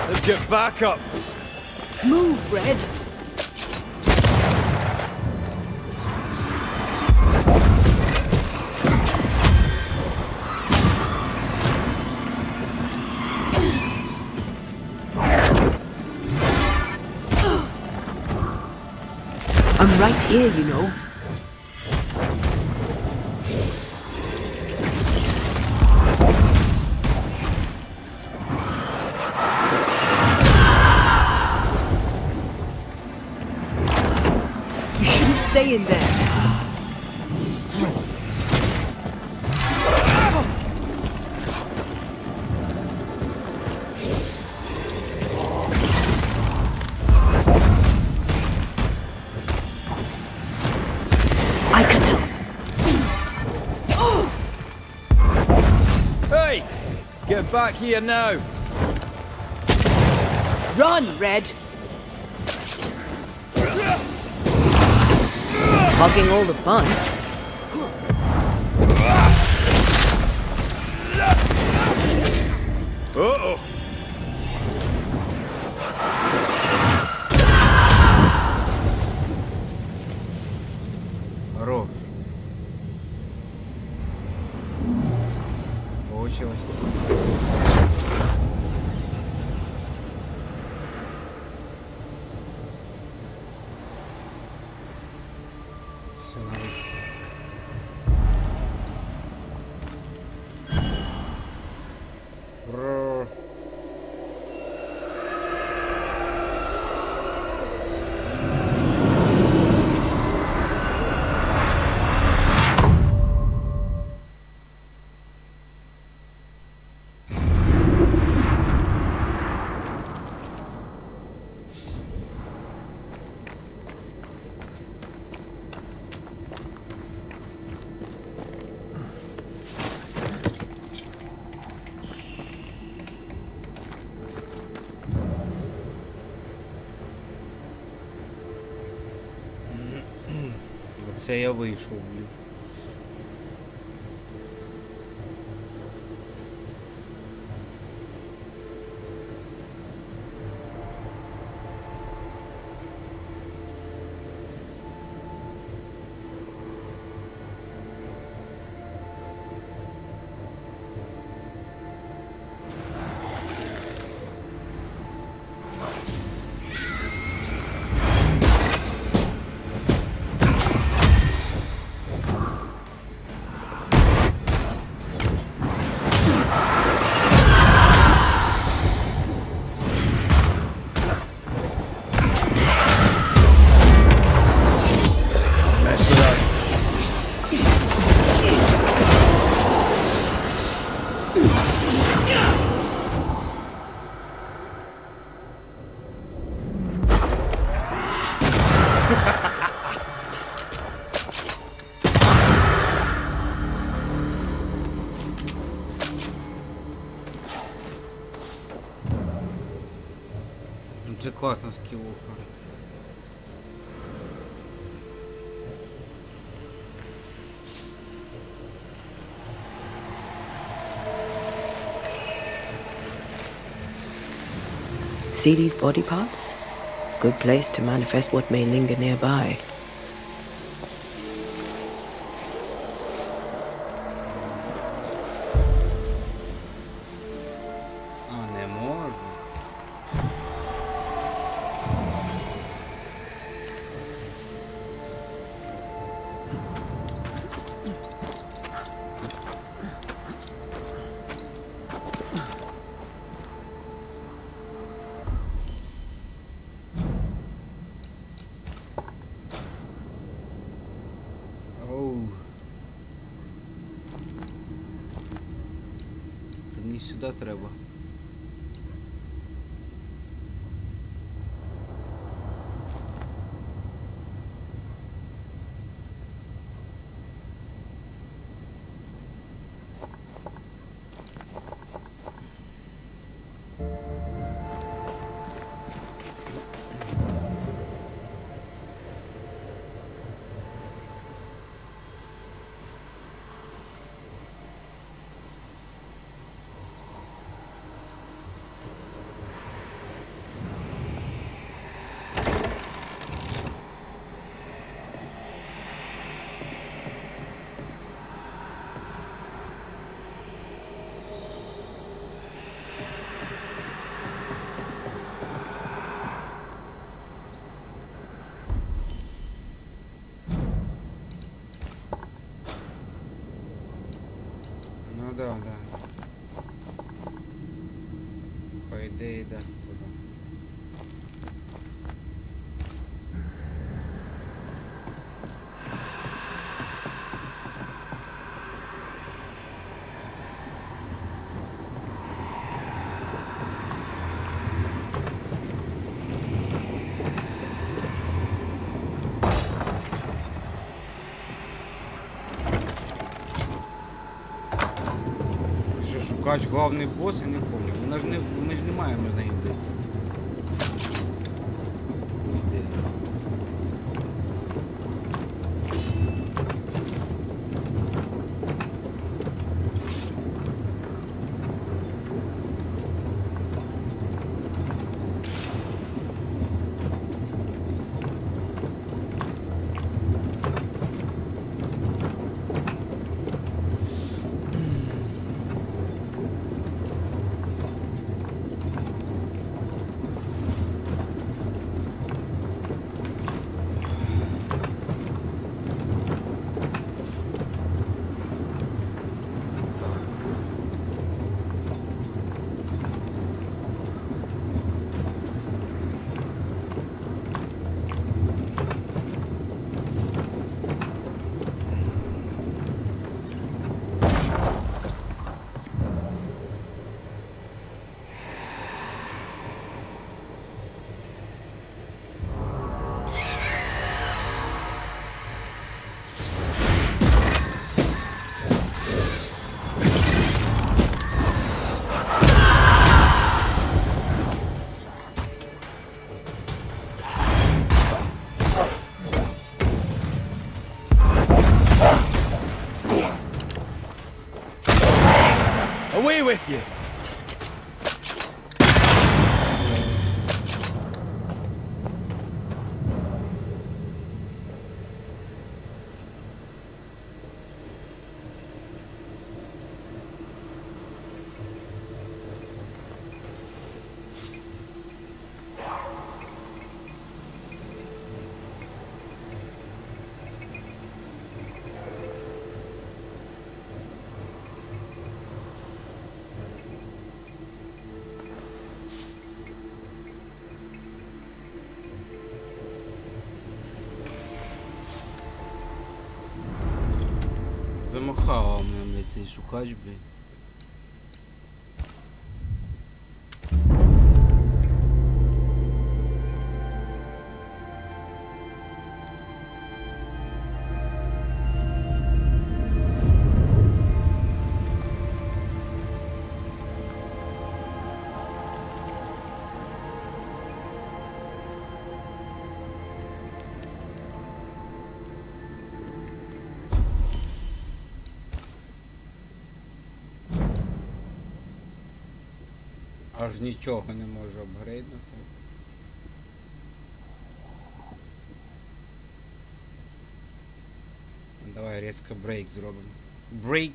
Let's get back up. Move, Red. I'm right here, you know. You shouldn't stay in there. I can help. Hey! Get back here now. Run, Red. Hogging all the fun. Uh-oh. Хорош. Получилось. Все, надо. Бррр. Оце я вийшов, блін. Mess with us. Це класна скілуха. See these body parts? Good place to manifest what may linger nearby. А, Мені сюди треба. Ну да. По ідеї, да, туди. Що, шукач главний босс, я не понял. Ми ж не маємо з нею битися. Ідея. Away with you! Замахав мене, блядь, цей шукач, блядь. Аж нічого не можу апгрейднути. Давай різко брейк зробимо. Брейк!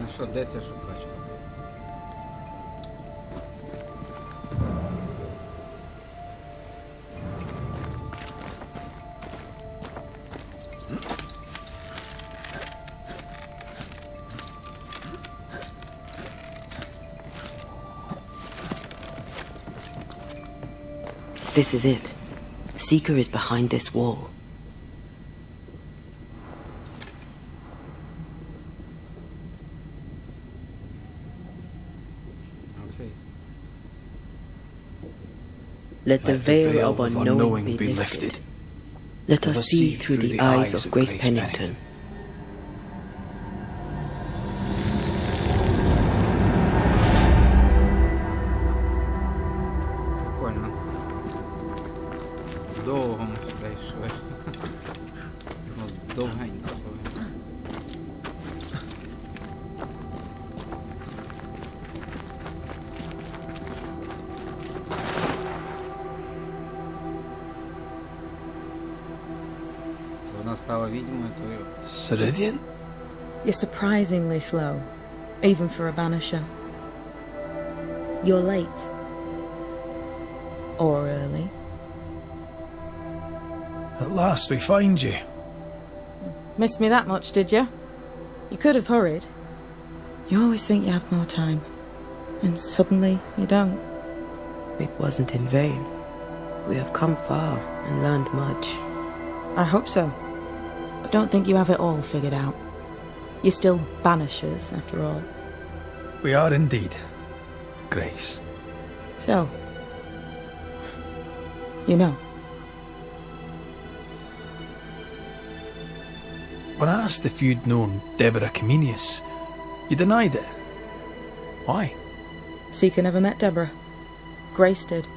Ну що, де ця шукачка? This is it. Seeker is behind this wall. Окей. Let the veil of unknowing be lifted. Let us see through the eyes of Grace Pennington. Прикольно. Довго ми сюди йшли. Ну, довгенько було. Вона стала відьмою, тою. Ceridian? You're surprisingly slow, even for a banisher. You're late. Or early. At last we find you. Missed me that much, did you? You could have hurried. You always think you have more time. And suddenly, you don't. It wasn't in vain. We have come far and learned much. I hope so. But don't think you have it all figured out. You're still banishers, after all. We are indeed, Grace. So, you know. When I asked if you'd known Deborah Comenius, you denied it. Why? Seeker never met Deborah. Grace did.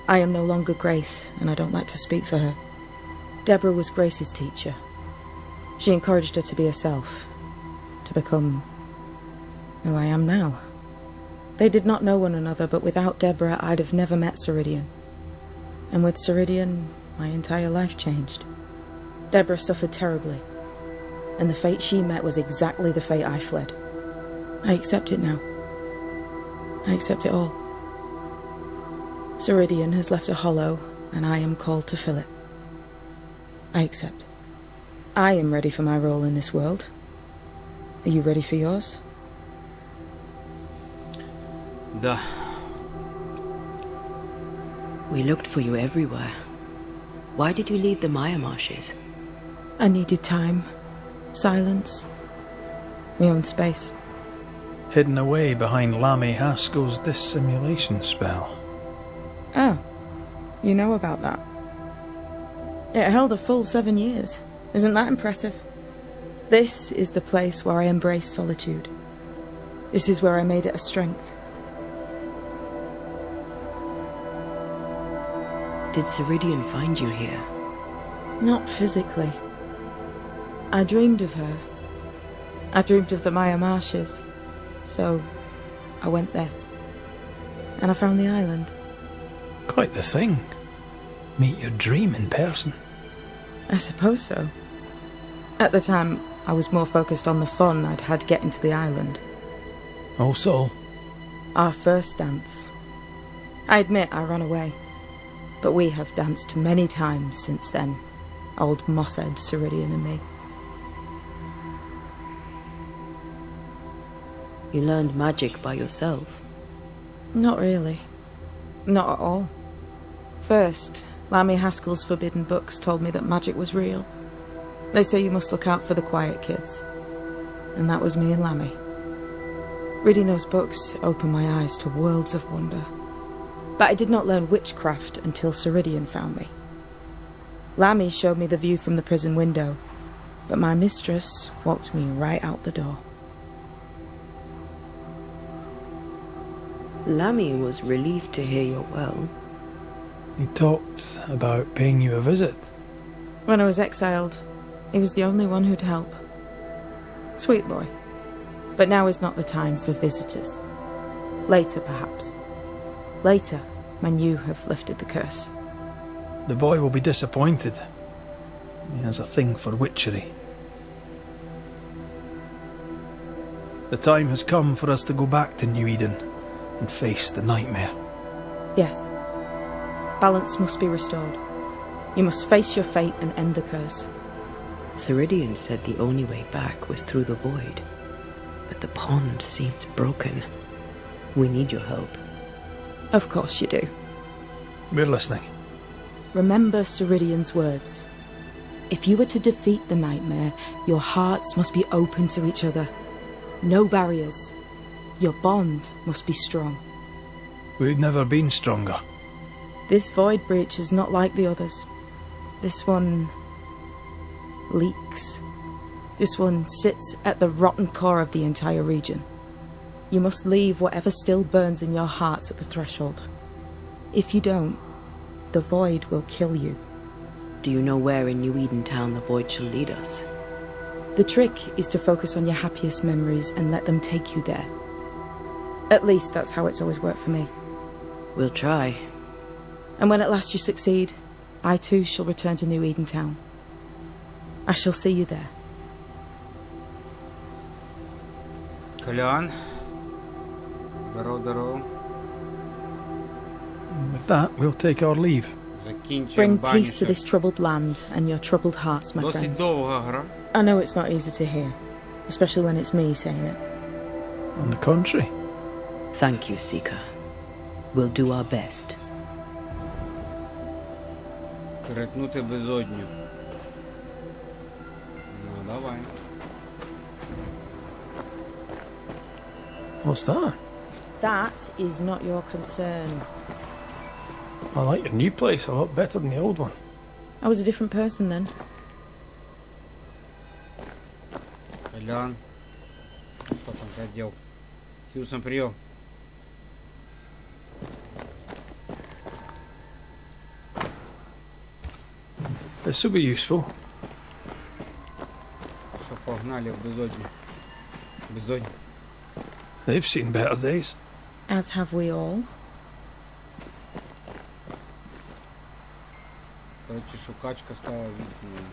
I am no longer Grace, and I don't like to speak for her. Deborah was Grace's teacher. She encouraged her to be herself, to become who I am now. They did not know one another, but without Deborah, I'd have never met Ceridian. And with Ceridian, my entire life changed. Deborah suffered terribly, and the fate she met was exactly the fate I fled. I accept it now. I accept it all. Ceridian has left a hollow, and I am called to fill it. I accept. I am ready for my role in this world. Are you ready for yours? Да. We looked for you everywhere. Why did you leave the Maya marshes? I needed time, silence, my own space. Hidden away behind Lammy Haskell's dissimulation spell. Oh, you know about that. It held a full 7 years. Isn't that impressive? This is the place where I embrace solitude. This is where I made it a strength. Did Ceridian find you here? Not physically. I dreamed of her. I dreamed of the Maya marshes. So, I went there. And I found the island. Quite the thing. Meet your dream in person. I suppose so. At the time, I was more focused on the fun I'd had getting to the island. Also, Our first dance. I admit I ran away. But we have danced many times since then. Old Mossad, Ceridian and me. You learned magic by yourself. Not really. Not at all. First, Lammy Haskell's forbidden books told me that magic was real. They say you must look out for the quiet kids. And that was me and Lammy. Reading those books opened my eyes to worlds of wonder. But I did not learn witchcraft until Ceridian found me. Lammy showed me the view from the prison window, but my mistress walked me right out the door. Lammy was relieved to hear you're well. he talked about paying you a visit. When I was exiled, he was the only one who'd help. Sweet boy. But now is not the time for visitors. Later, perhaps. Later, when you have lifted the curse. The boy will be disappointed. He has a thing for witchery. The time has come for us to go back to New Eden and face the nightmare. Yes. Balance must be restored. You must face your fate and end the curse. Ceridian said the only way back was through the void. But the pond seems broken. We need your help. Of course you do. We're listening. Remember Ceridian's words. If you are to defeat the nightmare, your hearts must be open to each other. No barriers. Your bond must be strong. We've never been stronger. This void breach is not like the others. This one leaks. This one sits at the rotten core of the entire region. You must leave whatever still burns in your hearts at the threshold. If you don't, the void will kill you. Do you know where in New Eden town the void shall lead us? The trick is to focus on your happiest memories and let them take you there. At least that's how it's always worked for me. We'll try. And when at last you succeed, I too shall return to New Eden town. I shall see you there. Колян. Здорово. With that, we'll take our leave. Bring peace to this troubled land and your troubled hearts, my Досить friends. довга гра. I know it's not easy to hear, especially when it's me saying it. On the contrary. Thank you, Seeker. We'll do our best. Перетнути безодню. Ну, давай. What's that? That is not your concern. I like your new place a lot better than the old one. I was a different person then. Колян. Что там ты делал? Хьюсон, прием. This will be useful. Что, погнали в безодню. Безодню. They've seen better days. As have we all. Коротше, шукачка стала відьмою.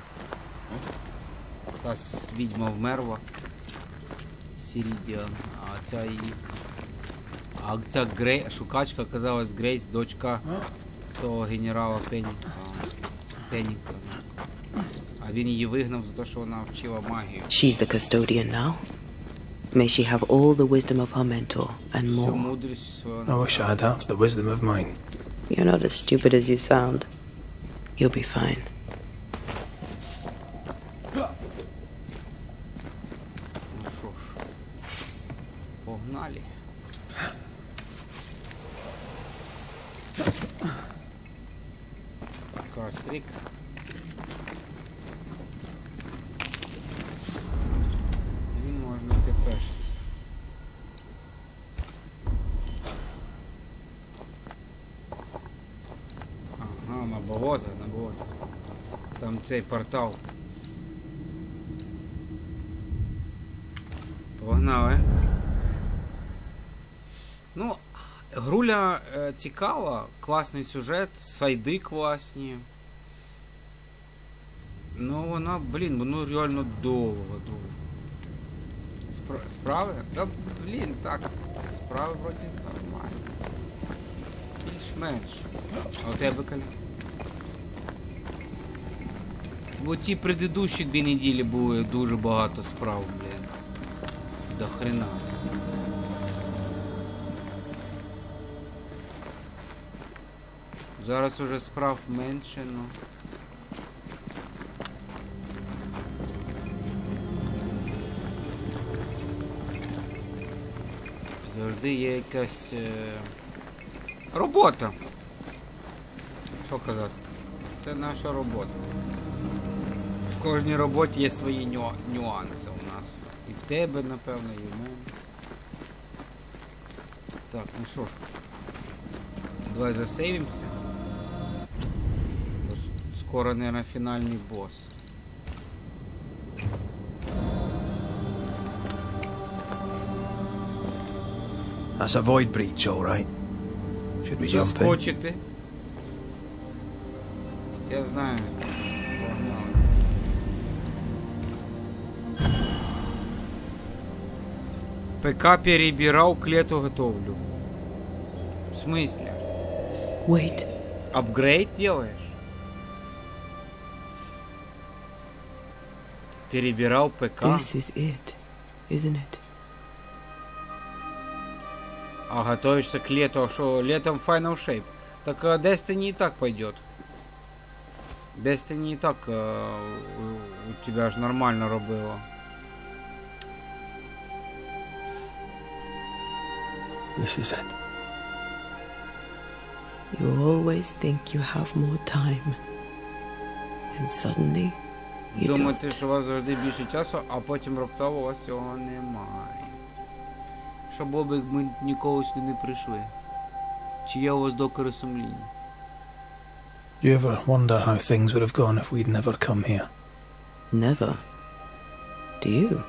Та відьма вмерла. Сірідіан. А ця її... А ця шукачка оказалась Грейс, дочка того генерала Пенніка. А він її вигнав за те, що вона вчила магію. She's the custodian now. May she have all the wisdom of her mentor and Всю more. мудрість свого I wish I had half the wisdom of mine. You're not as stupid as you sound. You'll be fine. Ну що ж, погнали. Кострик. І можна тепешитися. Ага, на болото. Там цей портал. Погнали. Ну, груля цікава, класний сюжет, сайди класні. Ну, вона, воно реально довго. Справи? Та, так, справи вроді нормально. Більш-менш. А у тебе, Коля? Бо ті предыдущі 2 неділі були дуже багато справ, До хрена. Зараз уже справ менше, ну. Завжди є якась робота. Що казати? Це наша робота. В кожній роботі є свої нюанси у нас. І в тебе, напевно, і в мене. Так, ну що ж. Давай засейвимося. Бо скоро, наверное, фінальний босс. That's a void breach, all right. Should we jump in? Заскочити. Я знаю. Погнали. ПК перебирал, к лету готовлю. В смысле? Wait. Апгрейд делаешь? Перебирал ПК. This is it, isn't it? А готовишься к лету, а что? Летом Final Shape. Так Destiny и так пойдет. Destiny и так у тебя же нормально робило. This is it. You always think you have more time. And suddenly, you Думаєте, don't. що у вас завжди більше часу, а потім раптово у вас цього немає. Що було б, як ми ніколи сюди не прийшли? Чи є у вас докори сумління? Do you ever wonder how things would have gone if we'd never come here? Never. Do you?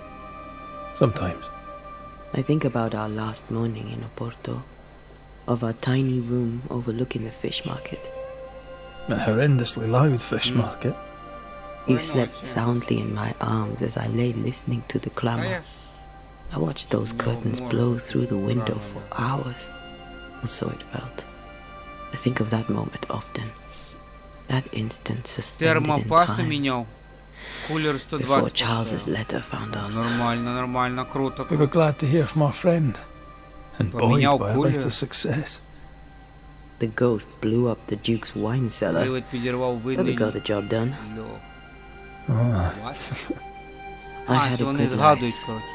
Sometimes. I think about our last morning in Oporto, of our tiny room overlooking the fish market. A horrendously loud fish market. You Why not, slept yeah? soundly in my arms as I lay listening to the Та clamor. я ж. I watched those curtains blow through the window for hours. And so it felt. I think of that moment often. That instant suspended in Термопасту time. міняв. Кулер Before 120 Charles's поставив. letter found us. Нормально, нормально, круто. We were glad to hear from our friend. And buoyed Поменял by a кулер. later success. The ghost blew up the Duke's wine cellar. Привид підірвав But we видний got the job done. льох. Ah, What? I А, had це a вони good згадують, life. коротше,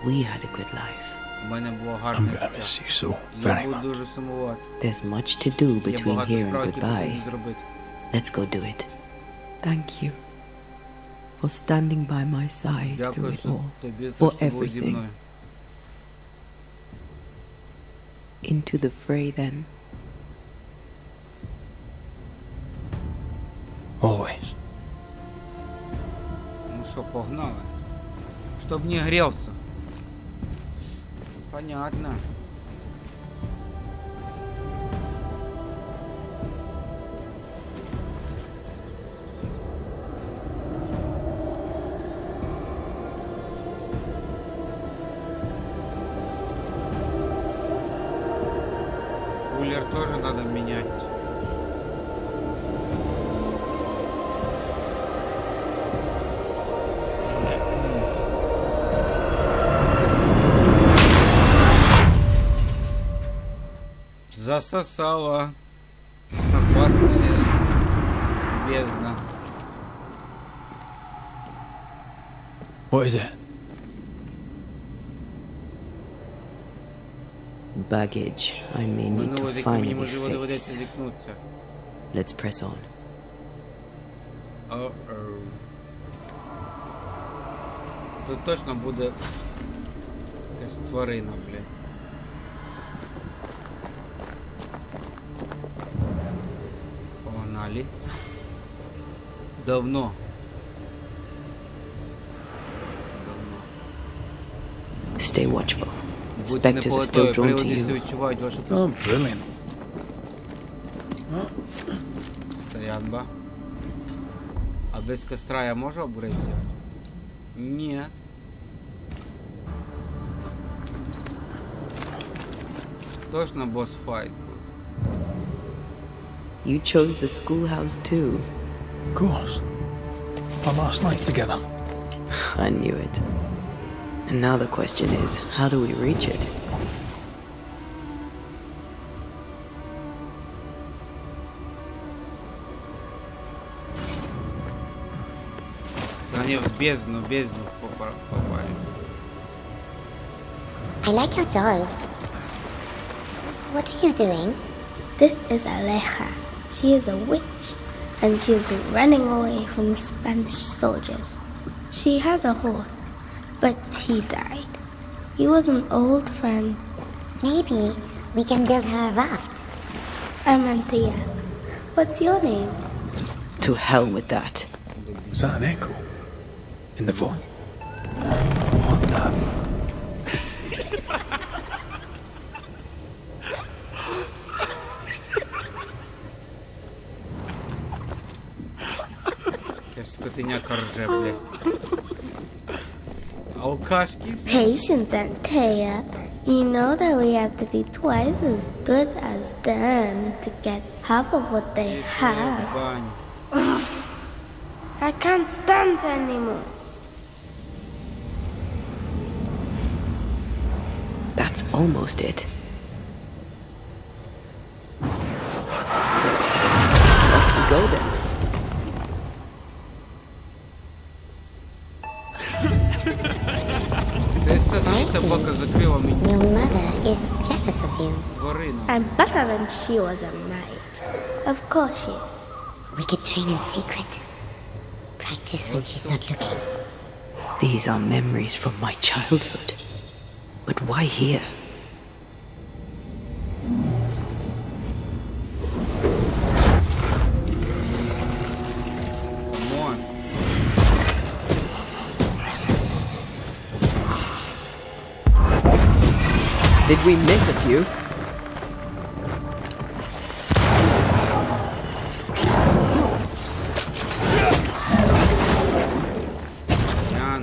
що We had a good life. у мене було I'm гарне gonna життя. miss you so Я very буду much. дуже сумувати. There's much to do Є between багато here and справ, які потрібно goodbye. зробити. Let's go do it. Thank you for standing by my side through Дякую, it що all. тобі за For те, що ти був зі everything. мною. Into the fray then. Always. Ну що, погнали? Чтоб не грелся. Понятно. Кулер тоже надо менять. Засосала. Опасная бездна. What is it? Baggage I may need Минуло, to з яким мені finally можливо доведеться face. зіткнутися. Let's press on. О-оу. Тут точно буде якась тварина, блядь. Погнали. Давно. Stay watchful. Будьте не Spectres are still поготові, drawn to приводи всі you. відчувають вашу Oh, присутність. brilliant. Стоянба. А без костра я можу обрезать? Нет. Точно босс-файт будет. You chose the schoolhouse too. Of course. Our last night together. I knew it. And now the question is, how do we reach it? Они в бездну попали. I like your doll. What are you doing? This is Aleja. She is a witch, and she is running away from the Spanish soldiers. She had a horse, but he died. He was an old friend. Maybe we can build her a raft. I'm Anthea. What's your name? To hell with that. Was that an echo? In the void? What the? Якась скотиняка рже, бля. Алкашкис? Patience, Antea. You know that we have to be twice as good as them to get half of what they have. Бань. I can't stand anymore. That's almost it. Off we go then. Ти садна собака закрила мені Your mother is jealous of you. тварину. I'm better than she was at night. Of course she is. We could train in secret. Practice when she's not looking. These are memories from my childhood. But why here? Come on. Did we miss a few? Ян.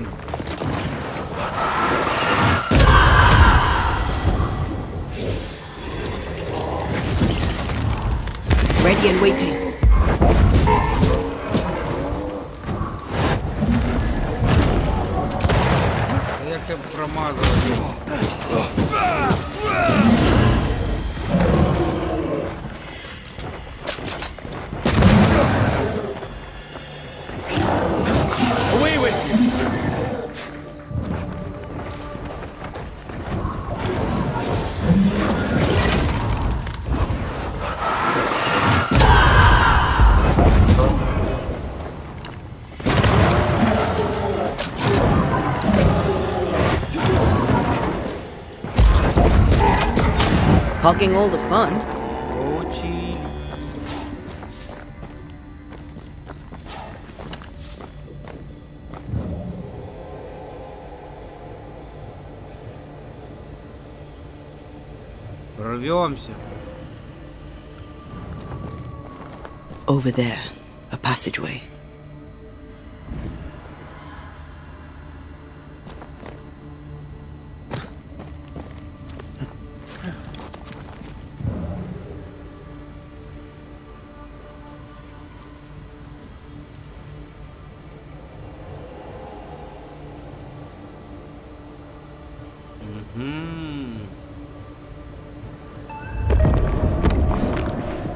Ready and waiting. Як ти промазав його? Away with you! Hogging all the fun. Очі. Прорвемся. Over there, a passageway.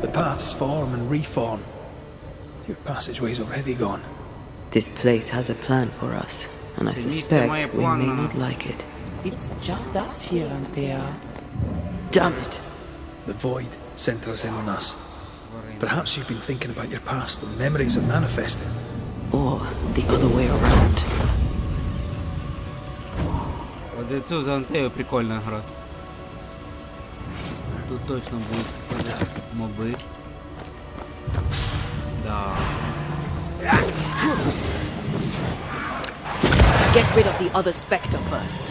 The paths form and reform. Your passageway's already gone. This place has a plan for us, and I Це місце suspect має we план may на not нас. like it. It's just us here and there. Damn it! The void centres in on us. Perhaps you've been thinking about your past and memories are manifesting. Or the other way around. От за цю за Антею прикольно грати. Тут точно будуть моби. Да. Get rid of the other spectre first.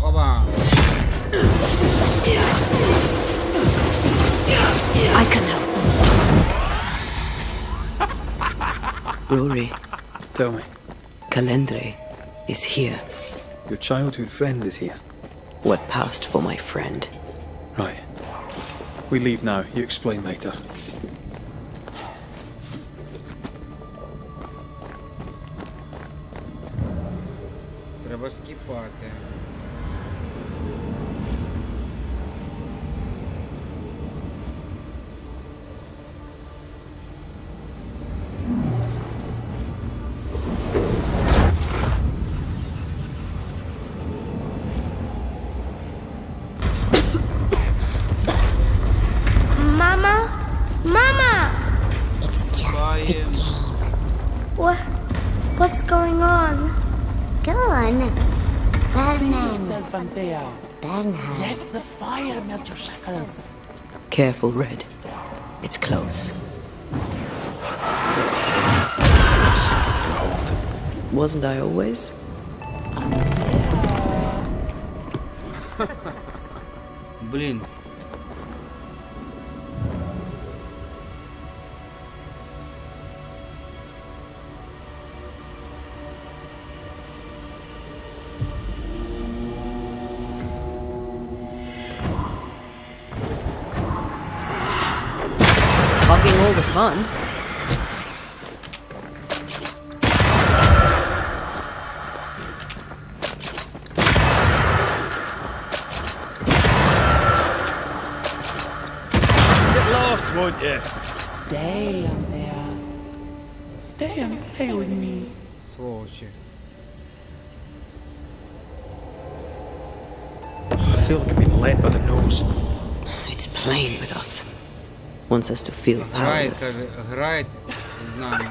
Оба! I can help. Rory, Tell me, Calendre is here. your childhood friend is here. What passed for my friend? Right. We leave now. You explain later. Треба скіпати. Mama? Mama! It's just the Bye. game. What's going on? Go on. Bernard. Yourself and there. Bernhard. Let the fire melt your shackles. Careful, Red. It's close. Wasn't I always? Блін. Hogging all the fun. Get lost, won't you? Stay on there. Stay and play with me. Сволочі. I feel like I'm being led by the nose. It's playing with us. Wants us to feel Грає, powerless. каже, грає з нами.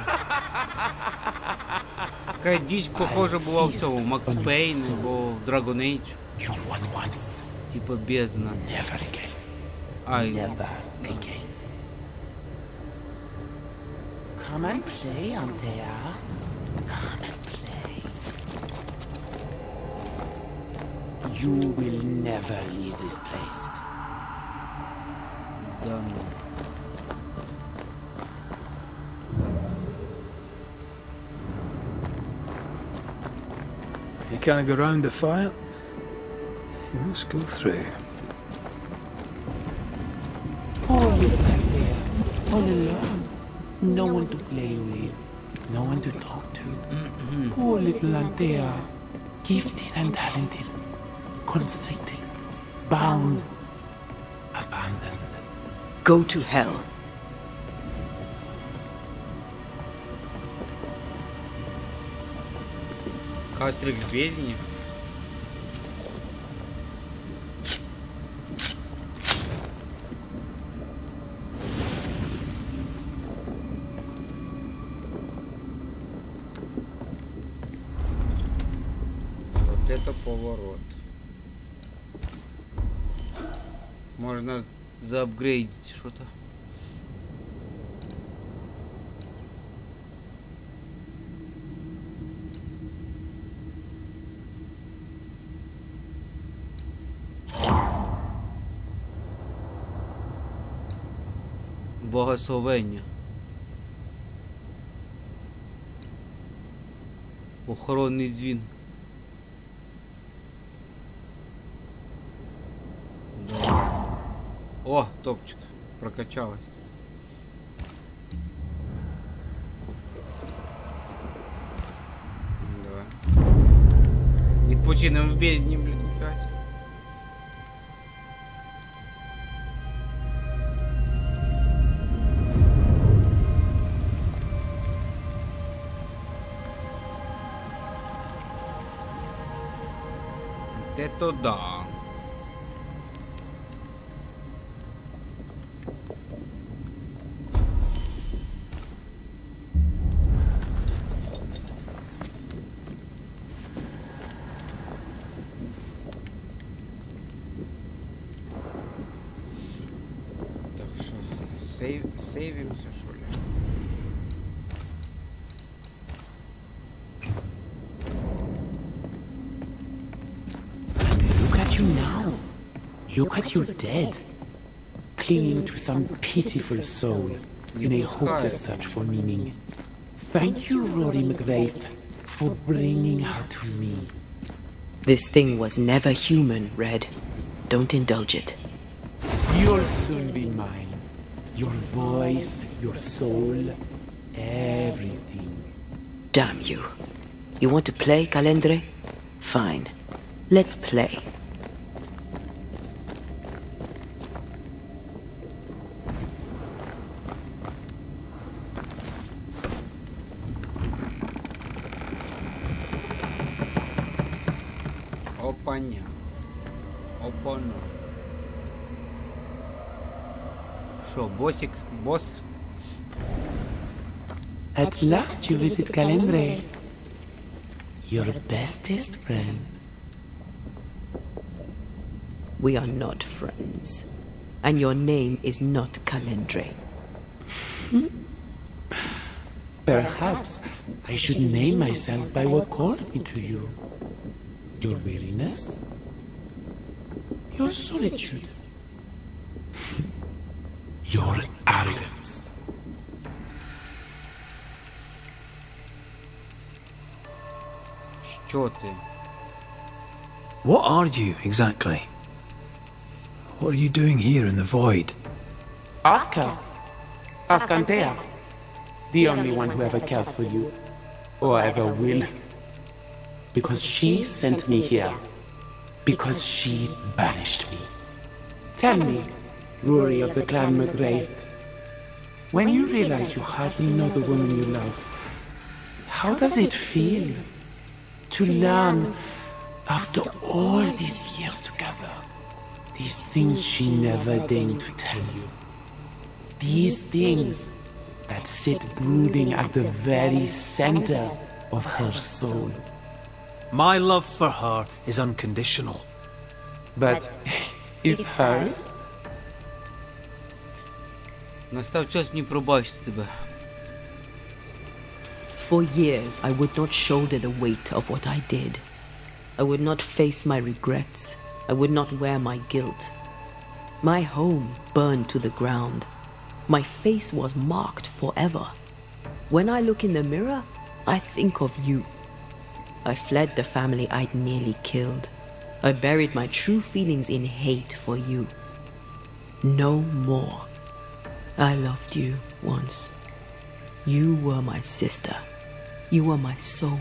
Така діч похожа була в цьому, в Макс Пейн або в Dragon Age. You won once, Типа бездна. never again. Ай, Never again. Come and play, Antea. Come and play. You will never leave this place. да ну. You can't go round the fire. You must go through. Oh, little Antea. All alone. No one to play with. No one to talk to. Oh, little Antea. Gifted and talented. Constricted. Bound. Abandoned. Go to hell. Кастрик в бездне. Вот это поворот. Можно заапгрейдить что-то. Благословення. Охоронний дзвін. Да. О, топчик. Прокачалась. Да. Відпочинемо в бездні, блін, опять. Это да. Так что сейвимся, что ли? Look at you now. Look at your dead. Clinging to some pitiful soul in a hopeless search for meaning. Thank you, Rory McGrath, for bringing her to me. This thing was never human, Red. Don't indulge it. You'll soon be mine. Your voice, your soul, everything. Damn you. You want to play, Calendre? Fine. Let's play. Опаня. Опана. Шо, босик? Босс? At last you visit Calendre. Your bestest friend. We are not friends. And your name is not Calendre. Perhaps I should name myself by what called me to you. Your weariness? Your solitude. Your arrogance. Що ти? What are you, exactly? What are you doing here in the void? Ask her. Ask Antea. The only one who ever cared for you. Or ever will. Because she sent me here. Because she banished me. Tell me, Rory of the clan McGrath, when you realize you hardly know the woman you love, how does it feel to learn, after all these years together, these things she never deigned to tell you? These things that sit brooding at the very center of her soul. My love for her is unconditional. But is hers? Настав час мені пробачити тебе. For years, I would not shoulder the weight of what I did. I would not face my regrets. I would not wear my guilt. My home burned to the ground. My face was marked forever. When I look in the mirror, I think of you. I fled the family I'd nearly killed. I buried my true feelings in hate for you. No more. I loved you once. You were my sister. You were my soul.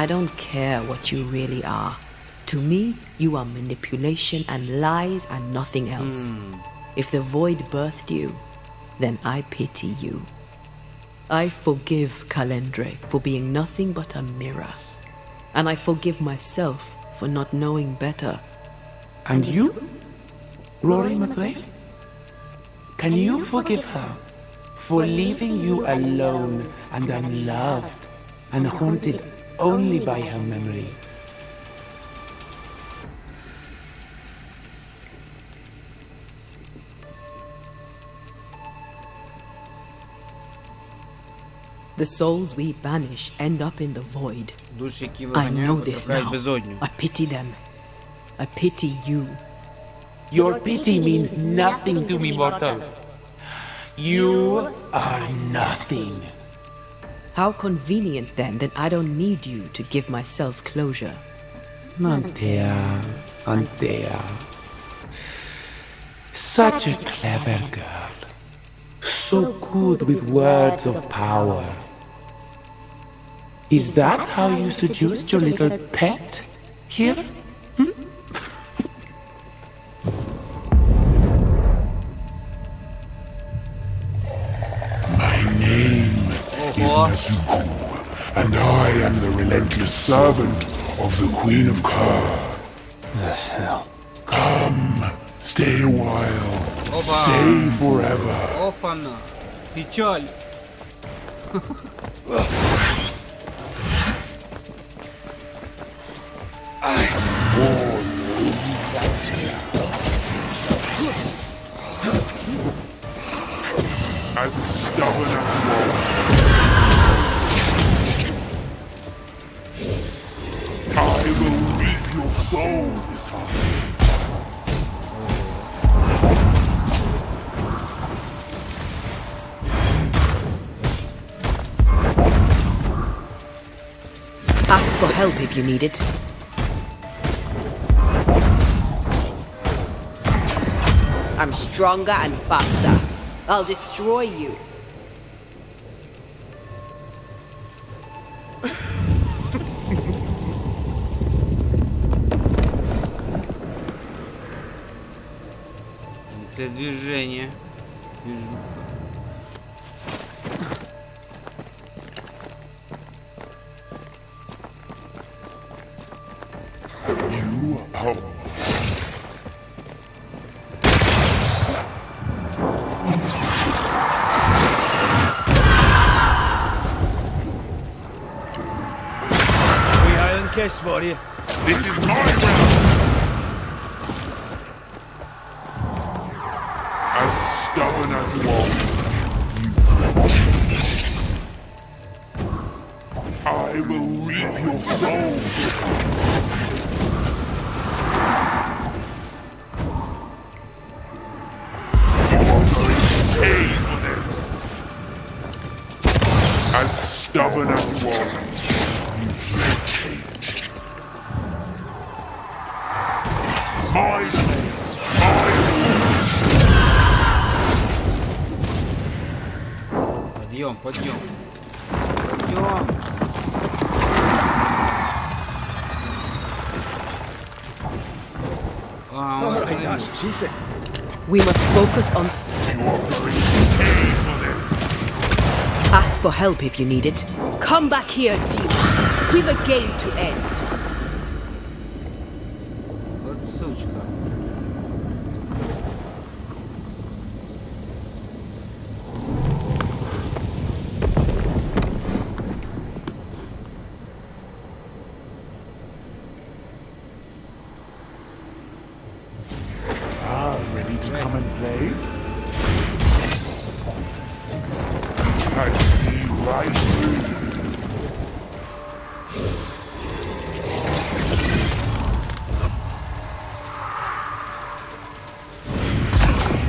I don't care what you really are. To me, you are manipulation and lies and nothing else. If the void birthed you, then I pity you. I forgive Calendre for being nothing but a mirror. And I forgive myself for not knowing better. And you, Rory McGrath? Can you forgive her for leaving you alone and unloved and haunted only by her memory? The souls we banish end up in the void. Душі, які I know виганяємо, this потрапляють в now. безодню. I pity them. I pity you. Your pity means nothing to me, mortal. You are nothing. How convenient then that I don't need you to give myself closure. Antea, Antea. Such a clever girl. So good with words of power. Is that how you seduced your little pet here? My name is Nezuko, and I am the relentless servant of the Queen of Kerr. The hell? Come, stay a while. Stay forever. Опана. Печаль. As stubborn as rock. I will reap your soul this time. Ask for help if you need it. I'm stronger and faster. I'll destroy you. Це движення. You have Kiss for you. This is my round. As stubborn as rock. I will reap your soul. Подъем, подъем. Подъем. А, он остановился. We must focus on. Ask for help if you need it. Come back here, demon. We've a game to end. Вот сучка. Ready to come and play? I see right through you.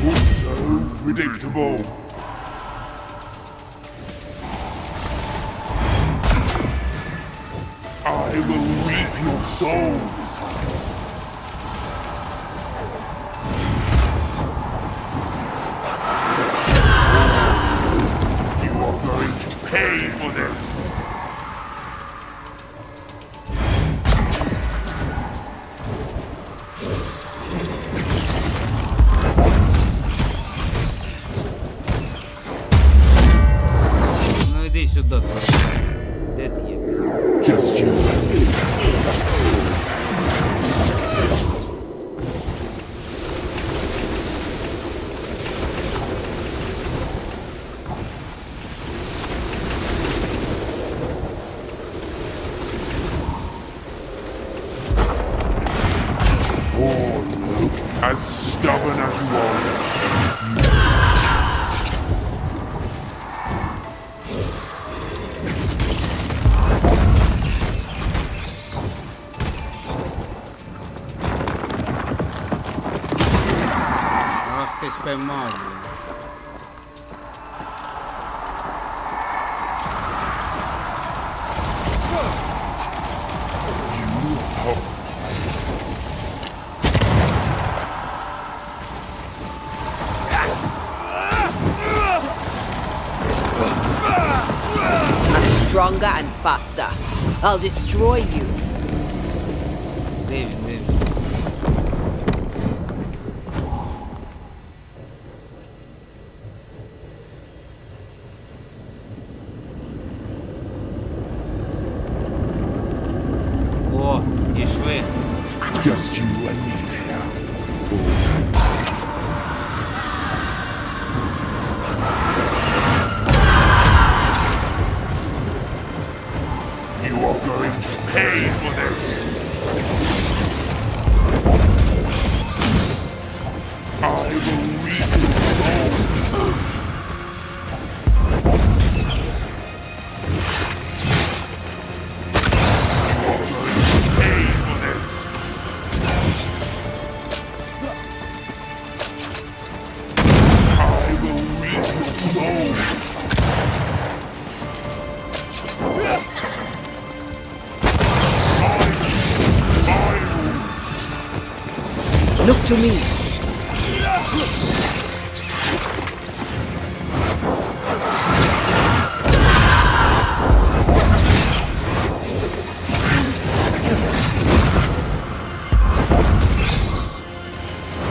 You're so predictable. I will reap your soul this time. You are going to pay for this. Ну иди сюда, тварь. Де ти є? Just you and me. Oh, look, as stubborn as you are. Ах ти спіймав, блін. I'm stronger and faster. I'll destroy you. Де він, де він? О, ішли. Just you and me, Taya. For time's sake. You are going to pay for this. I will reap your soul. You are going to pay for this. I will reap your soul. Look to me.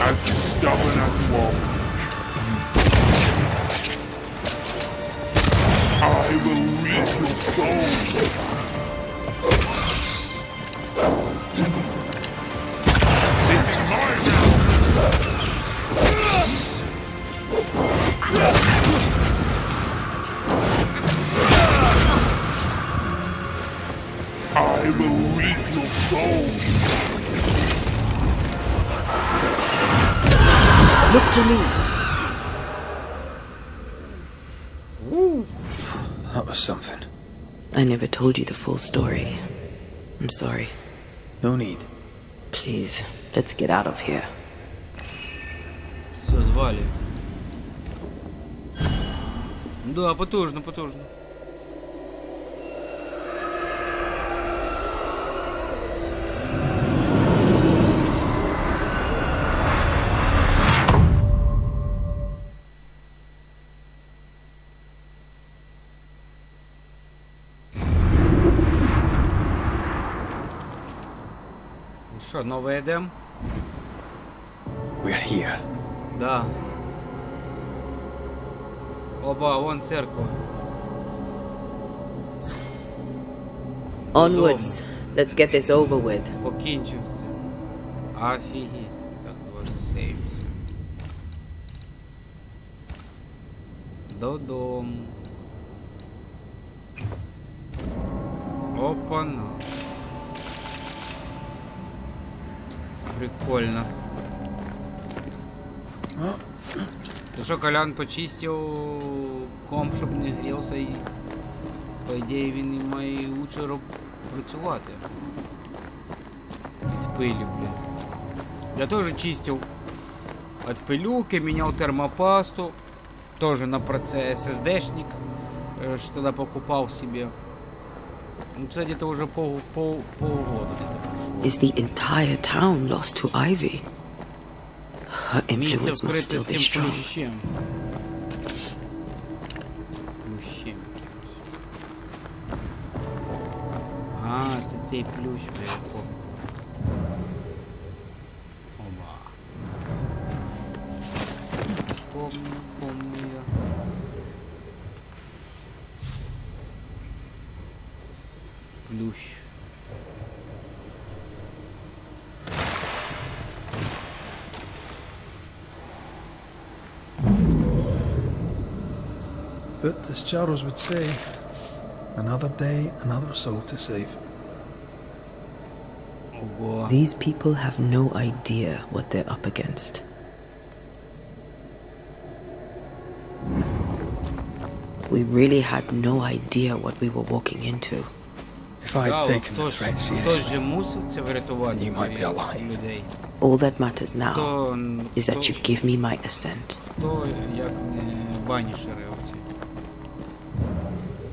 As stubborn as you are. I will reap your soul. This is my realm. I will reap your soul. Look to me. That was something. I never told you the full story. I'm sorry. No need. Please, let's get out of here. Все, звали. Да, потужно, потужно. що, нове йдем? We're here. Да. Оба, вон церква. Onwards. Let's get this over with. Покінчився. Офігеть. Так, давай сейвся. Додому. Опа-на. Прикольно. Ты что, Колян почистил комп, щоб не грівся і по ідеї він і має лучше працювати. Від пилі, блін. Я тоже чистил от пилюки, менял термопасту. Тоже на процесс SSD-шник, что тогда покупал себе. Ну, кстати, это уже полгода где-то прошло. Is the entire town lost to Ivy? Her Місце influence must вкрите still be цим strong. плющем. Плющем якимось. А, це цей плющ, бля, я помню. Оба. Помню я. Плющ. But as Charles would say, another day, another soul to save. Ого. These people have no idea what they're up against. We really had no idea what we were walking into. If I'd Цікаво, taken the threat хтось же seriously, мусив це врятувати You might be цих alive. людей. All that matters now Хто, is that you give me my assent. хто, як не банішери оці.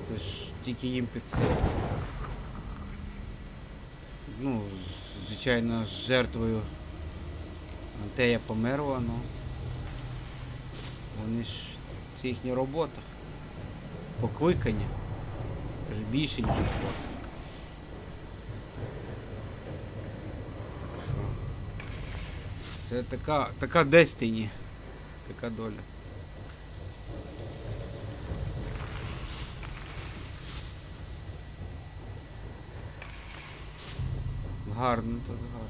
Це ж тільки їм під це. Ну, звичайно, з жертвою Антея померла, ну. Вони ж, це їхня робота. Покликання. Це ж більше, ніж робота. Так що, це така destiny, така доля. Гарно тут, гарно.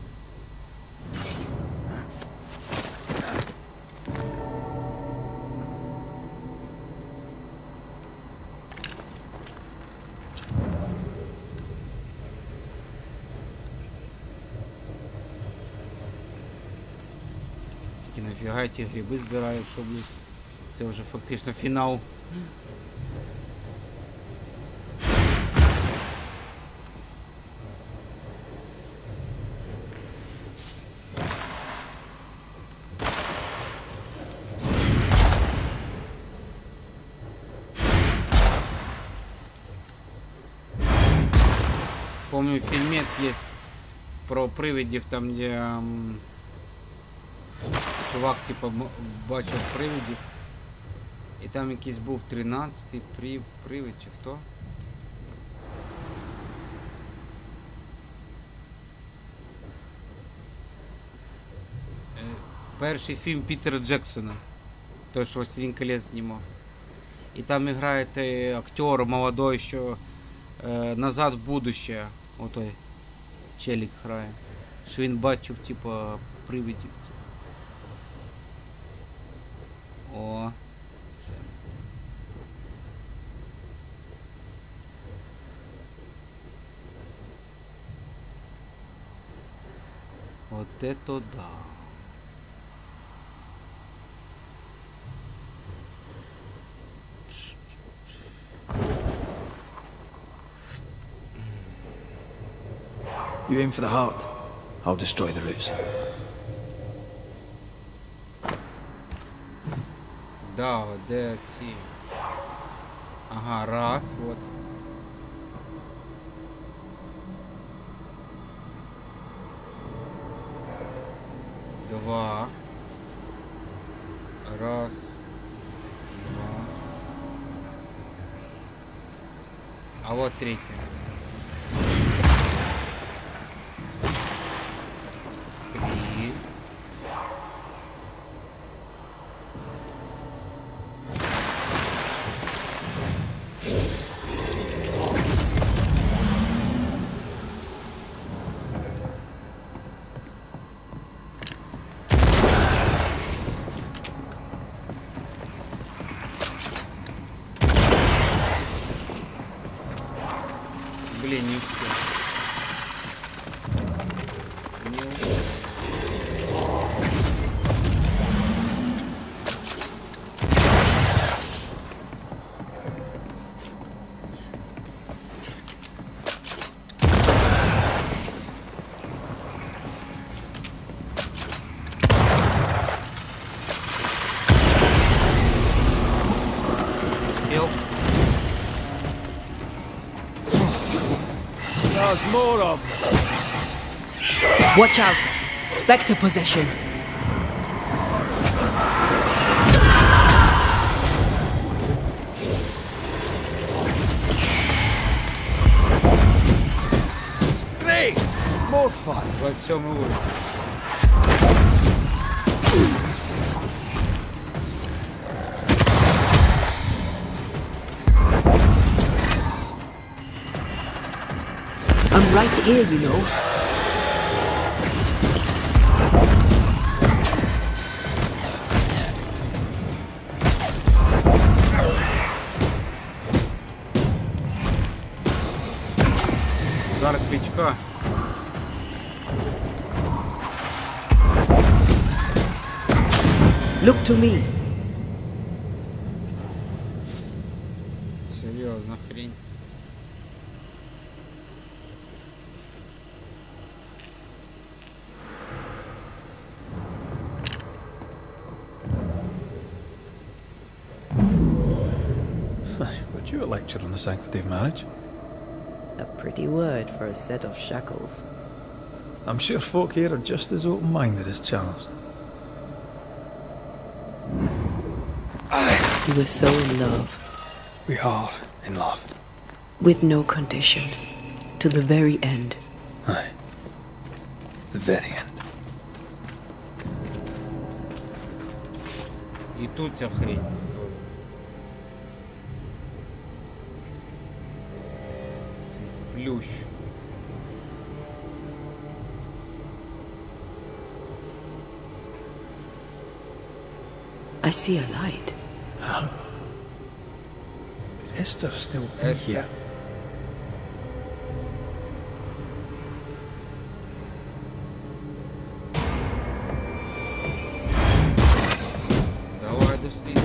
Тільки нафіга я ті гриби збираю, якщо будуть. Це вже фактично фінал. Помню, фильмец есть про привидів, там де чувак типа бачив привидів. І там якийсь був 13-й привид чи хто? Перший фільм Пітера Джексона. Той, що «Властелин колец» знімав. І там грає актер молодой, що «Назад в будущее». Отой челік грає. Що він бачив, типа, привидів. О. Вот это да. you aim for the heart, I'll destroy the roots. Да, де ці. Ага, раз, вот. Два. Раз. Два. А вот третий. понял. Успел. There's more of them. Watch out! Spectre possession. Great! More fun. 27 уровень. I'm right here, you know. Удар крючка. Look to me. Серьезно, хрень. Would you a lecture on the sanctity of marriage? A pretty word for a set of shackles. I'm sure folk here are just as open-minded as Charles. We were so in love. We are in love. With no condition. To the very end. Aye. The very end. И тут вся хрень. Плющ. I see a light. Could Esther still be Esther. here? Давай доследим.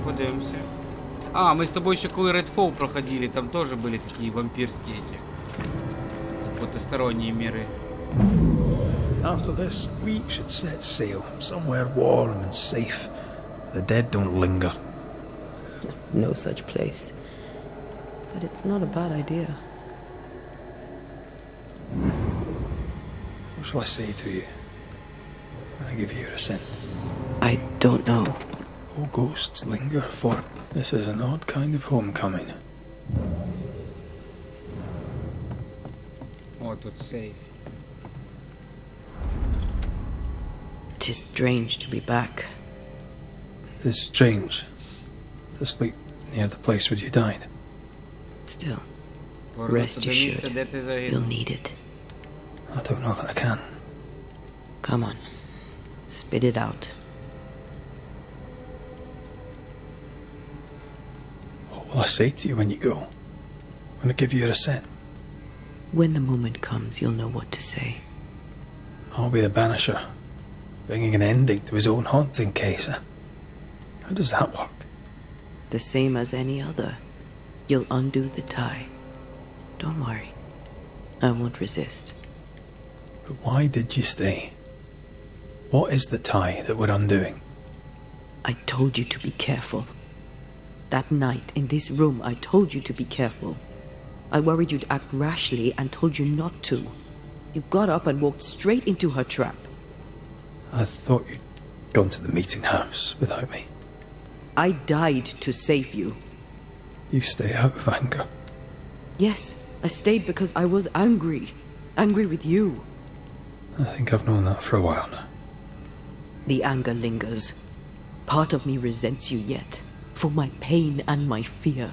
Подивимося. А, мы с тобой еще коли Redfall проходили, там тоже были такие вампирские эти потусторонние миры. After this, we should set sail somewhere warm and safe. The dead don't linger. No such place. But it's not a bad idea. What shall I say to you when I give you your assent? I don't know. All ghosts linger for. This is an odd kind of homecoming. О, тут сейф. It is strange to be back. It's strange to sleep near the place where you died. Still, Повернути rest до місця, assured, де ти you'll загинув. need it. I don't know that I can. Come on. Spit it out. What will I say to you when you go? When I give you your assent? When the moment comes, you'll know what to say. I'll be the banisher, bringing an ending to his own haunting case. How does that work? The same as any other. You'll undo the tie. Don't worry. I won't resist. But why did you stay? What is the tie that we're undoing? I told you to be careful. That night, in this room, I told you to be careful. I worried you'd act rashly and told you not to. You got up and walked straight into her trap. I thought you'd gone to the meeting house without me. I died to save you. You stay out of anger. Yes, I stayed because I was angry. Angry with you. I think I've known that for a while now. The anger lingers. Part of me resents you yet. For my pain and my fear.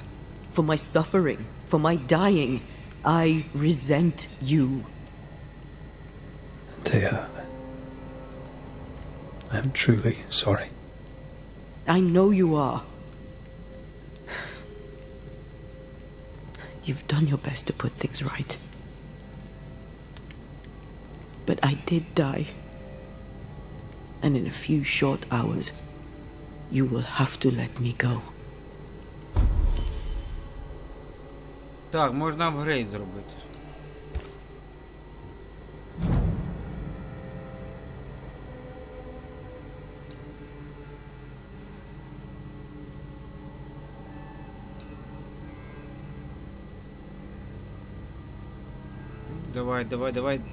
For my suffering. For my dying. I resent you. Antea, I am truly sorry. I know you are. You've done your best to put things right. But I did die. And in a few short hours, you will have to let me go. Так, можна апгрейд зробити.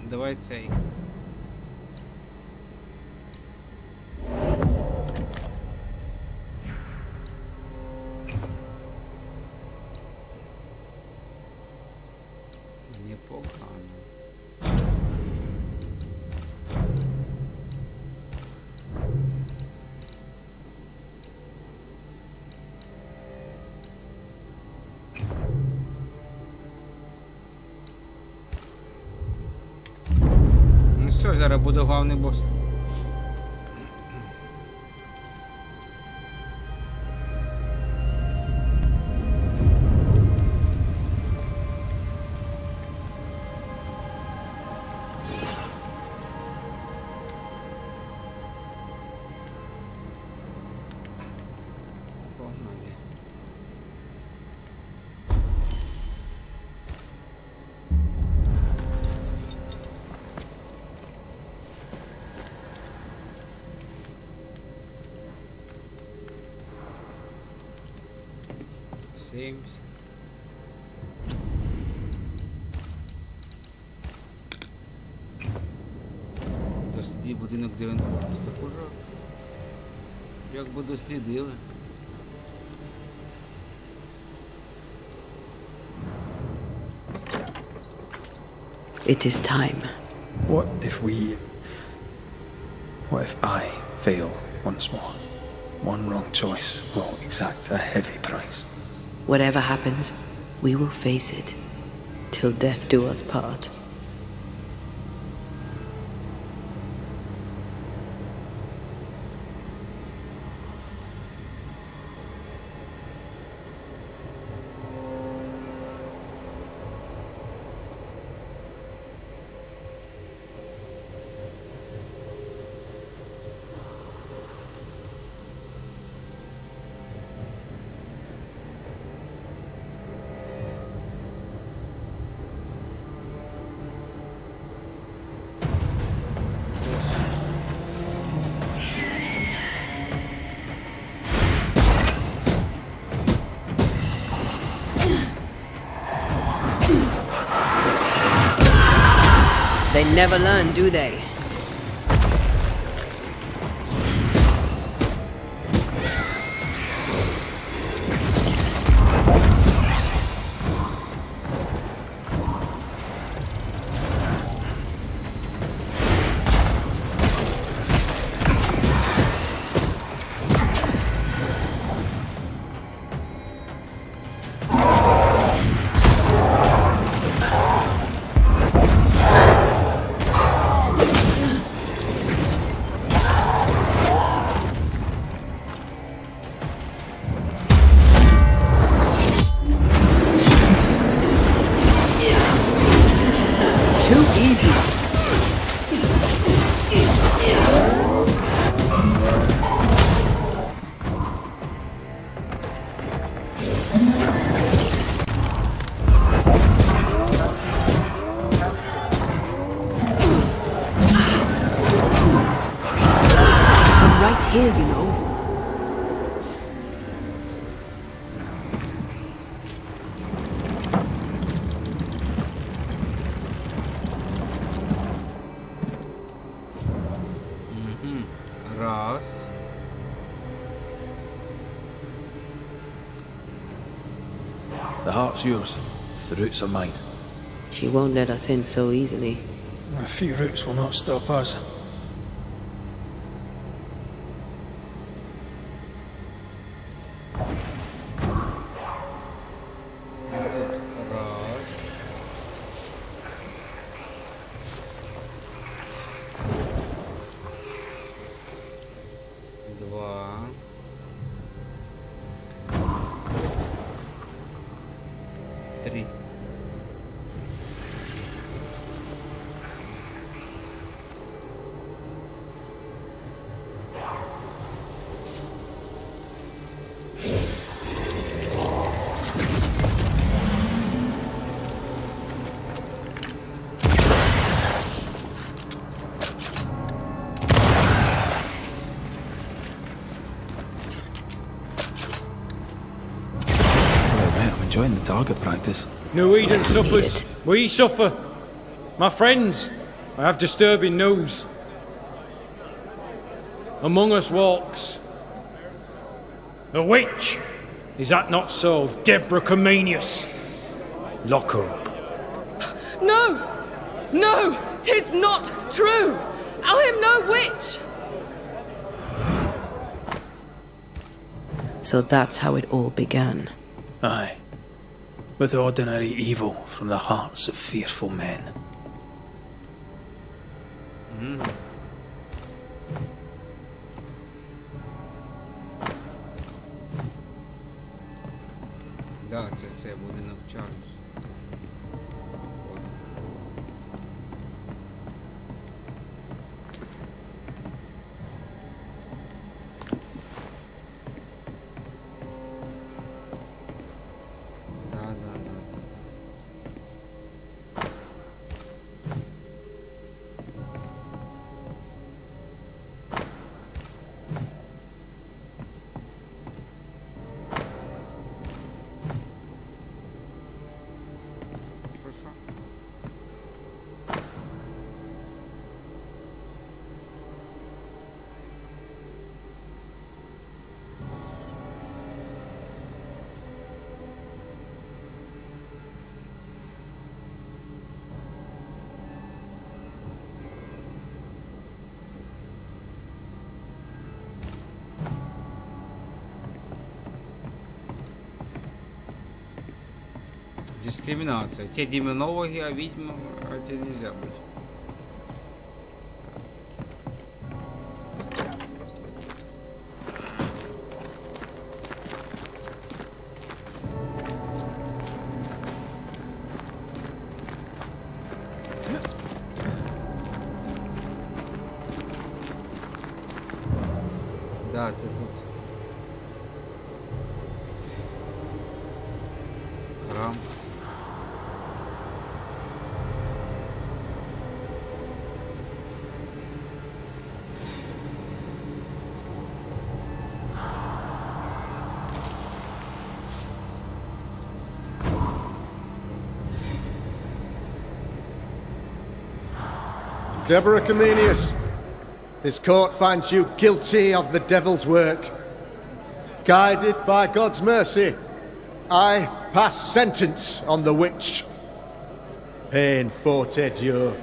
Давай цей. Непогано. Ну що ж, зараз буде головний босс. Погнали. Сімсь. Дослідіть будинок, де він був. Так уже як би дослідили. It is time. What if I fail once more? One wrong choice will exact a heavy price. Whatever happens, we will face it. Till death do us part. They never learn, do they? Too easy. I'm right here, you know. Раз. The heart's yours. The roots are mine. She won't let us in so easily. A few roots will not stop us. Раз. target practice. New Eden suffers. We suffer. My friends, I have disturbing news. Among us walks a witch. Is that not so, Deborah Comenius? Lock her up. No! No! 'Tis not true! I am no witch! So that's how it all began. Aye. With ordinary evil from the hearts of fearful men. Да, це буде навчання. Дискриминация. Те демонологи, а ведьма, а те нельзя быть. Да, це тут. Храм. Deborah Comenius, this court finds you guilty of the devil's work. Guided by God's mercy, I pass sentence on the witch. Pain forte Dieu.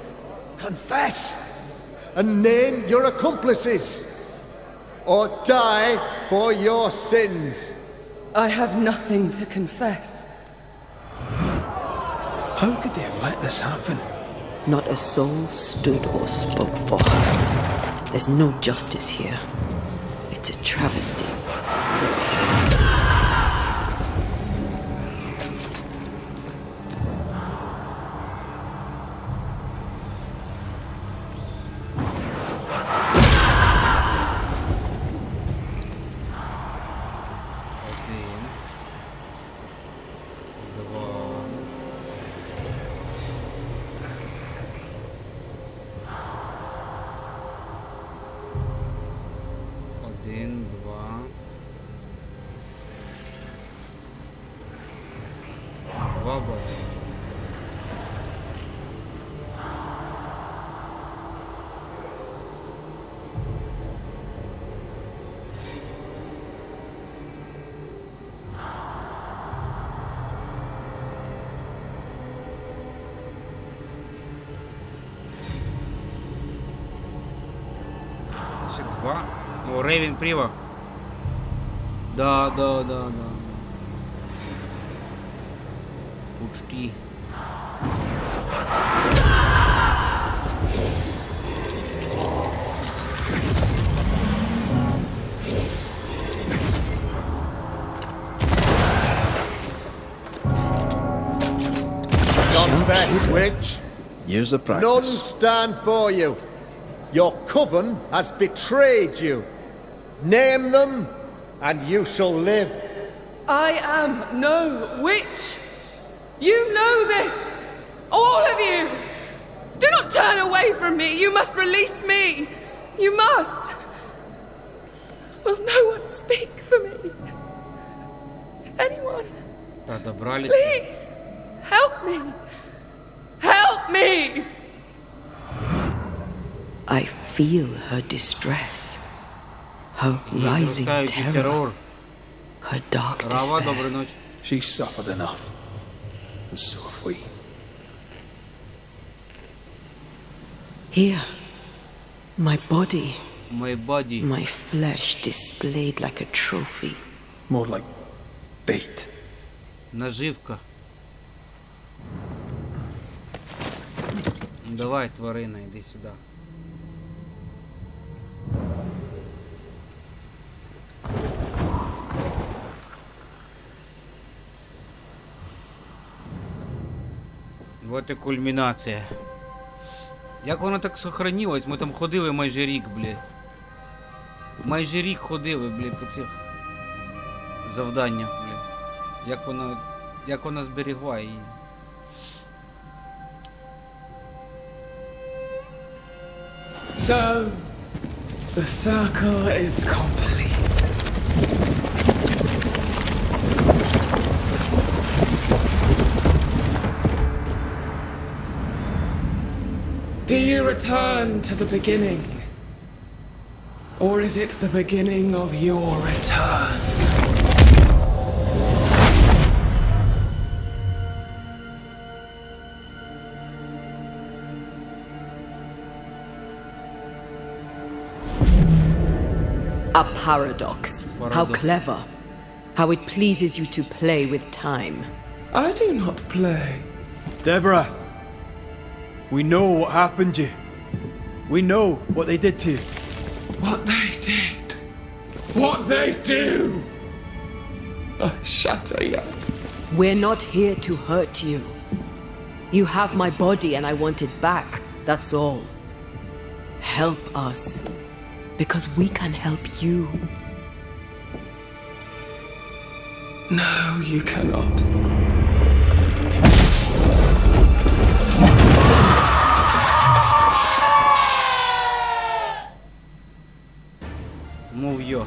Confess and name your accomplices, or die for your sins. I have nothing to confess. How could they have let this happen? Not a soul stood or spoke for her. There's no justice here. It's a travesty. Два. О, Рейвен Прива. Да. Почти. Confess, witch. Years of practice. None stand for you. Your coven has betrayed you. Name them, and you shall live. I am no witch. You know this. All of you. Do not turn away from me. You must release me. You must. Will no one speak for me? Anyone? Та добрались. Please, help me. Help me. I feel her distress, her rising Зростаючий terror, терор. her dark Трава, despair. доброї ночі. She's suffered enough. And so have we. Here, my body, My body. my flesh displayed like a trophy. More like bait. Наживка. Давай, тварина, йди сюди. Вот і кульмінація. Як воно так сохранилось? Ми там ходили майже рік, блядь. Майже рік ходили, блядь, по цих завданнях, блядь. Як вона зберігла її. So, the circle is complete. Do you return to the beginning? Or is it the beginning of your return? A paradox. How clever. How it pleases you to play with time. I do not play. Deborah, we know what happened to you. We know what they did to you. What they did. What they do. I shatter yet. We're not here to hurt you. You have my body and I want it back. That's all. Help us. Because we can help you. No, you cannot. Move yo.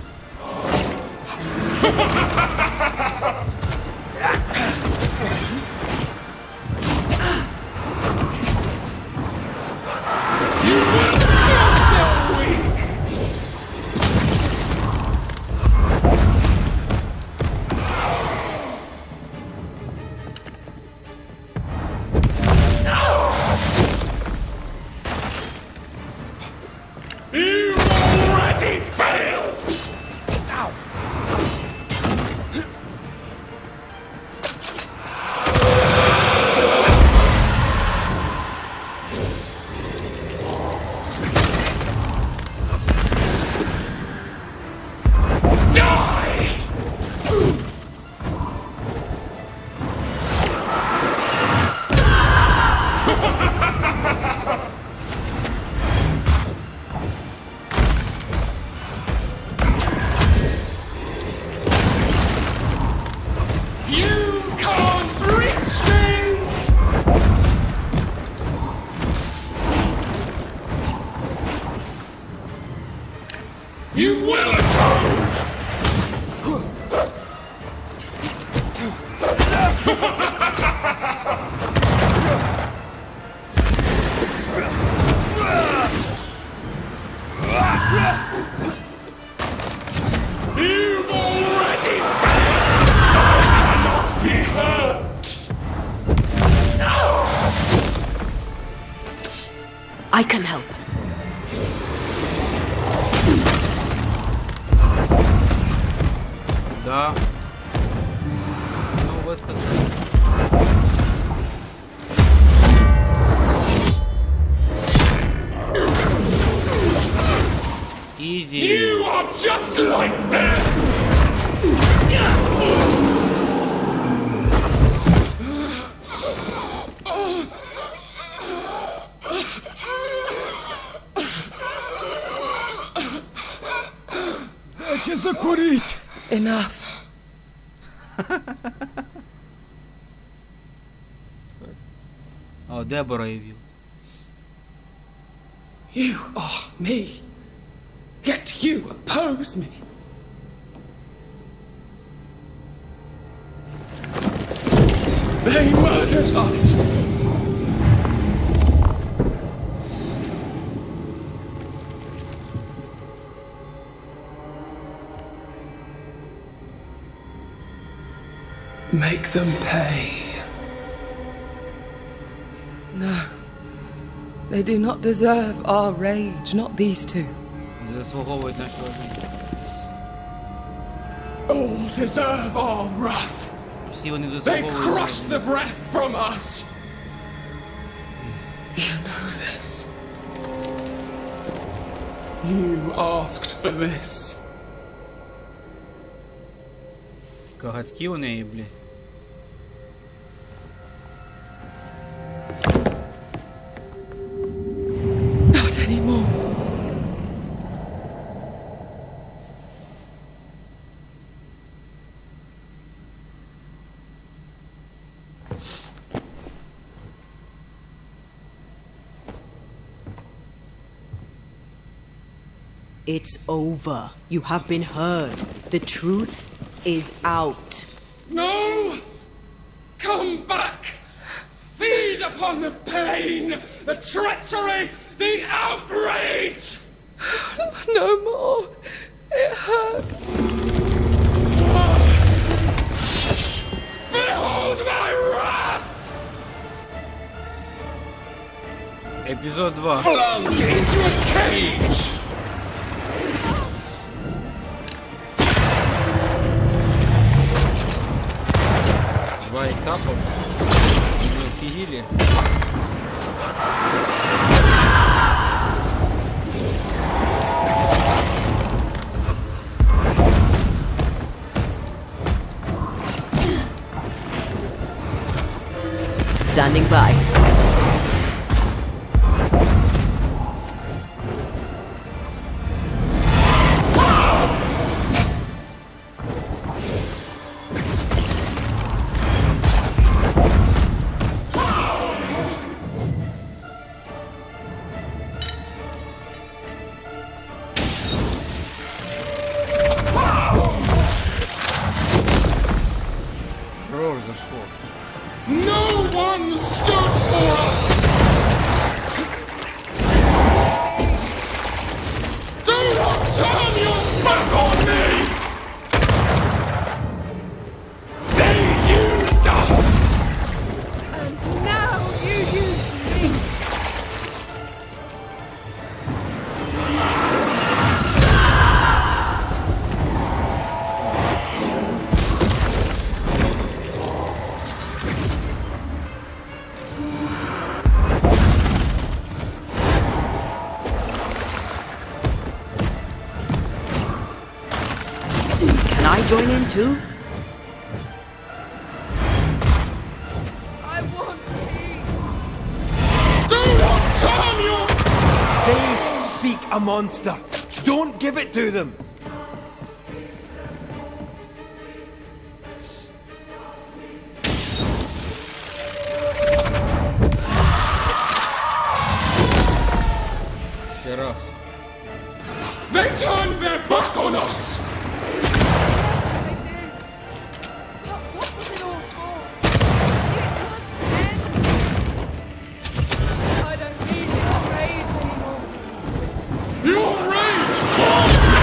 You will atone! You've already failed! I cannot be hurt! I can help. Да. Ну вот как. Easy. You are just like them! Дайте закурить! Enough. О, Дебора явил. You are me. Yet you oppose me. at us. Make them pay. No. They do not deserve our rage, not these two. Заслуговують нашу вину. All deserve our wrath. Всі вони They заслуговують. crushed the breath from us. You know this. You asked for this. Коготки у неї, блі. Not anymore. It's over. You have been heard. The truth is out. No! Come back! Feed upon the pain, the treachery, the outrage! No more. It hurts. Behold my wrath! Епізод 2. Plunge into a cage! Два этапа. Мы офигели. Standing by. Рожь зашло. No one stood for us! Do not turn your back on me! They used us! And now you use me. Can I join in too? I want peace. Do not turn your... They seek a monster. Don't give it to them. Еще раз. They turned their back on us! I did. But what was it all for? It must end. I don't need your rage anymore. Your rage calls me!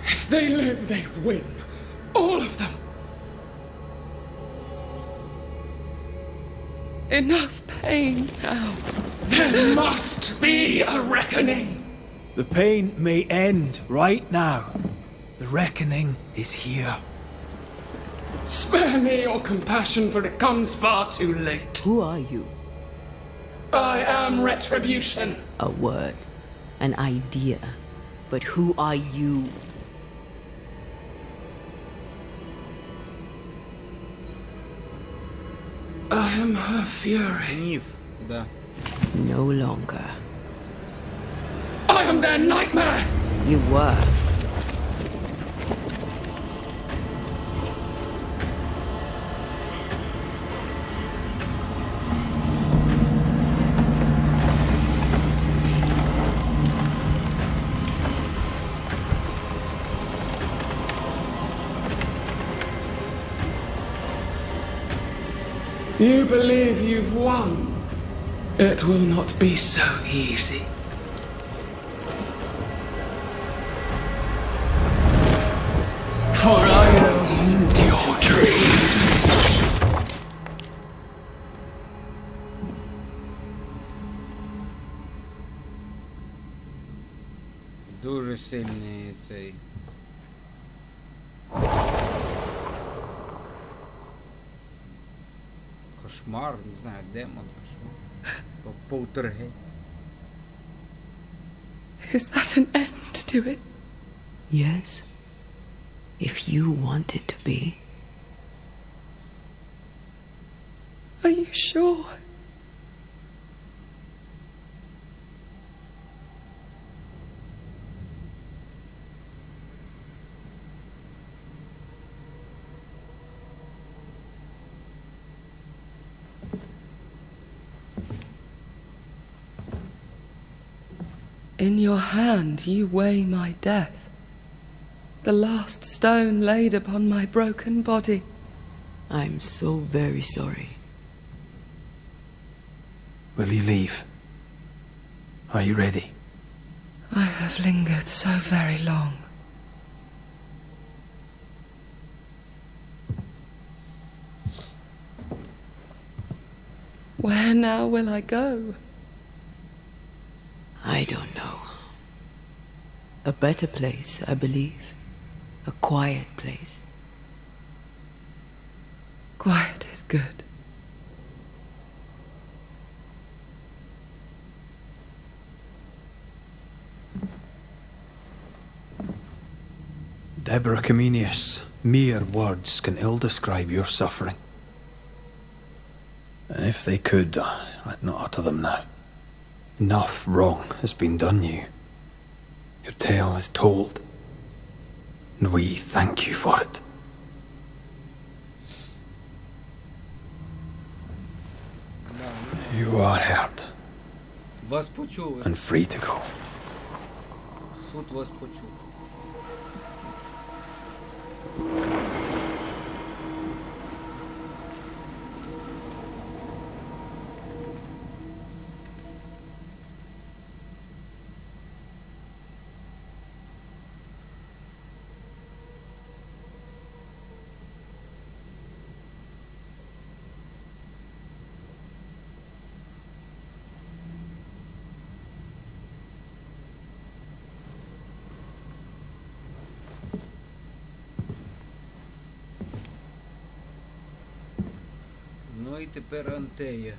If they live, they win. All of them. Enough pain now. There must be a reckoning. The pain may end right now. The reckoning is here. Spare me your compassion, for it comes far too late. Who are you? I am retribution. A word. An idea. But who are you? I am her fury. Гнев, да. No longer. I am their nightmare. You were. You believe you've won. It will not be so easy. For I owned your dreams. Дуже сильний цей. Кошмар, не знаю, демон, кошмар. Полтергейст. Is that an end to it? Yes. If you want it to be. Are you sure? In your hand you weigh my death, the last stone laid upon my broken body. I'm so very sorry. Will you leave? Are you ready? I have lingered so very long. Where now will I go? I don't know. A better place, I believe. A quiet place. Quiet is good. Deborah Comenius, mere words can ill describe your suffering. And if they could, I'd not utter them now. Enough wrong has been done you. Your tale is told, and we thank you for it. You are heard, Вас почули. and free to go. Суд вас почув. Ну і тепер Антея.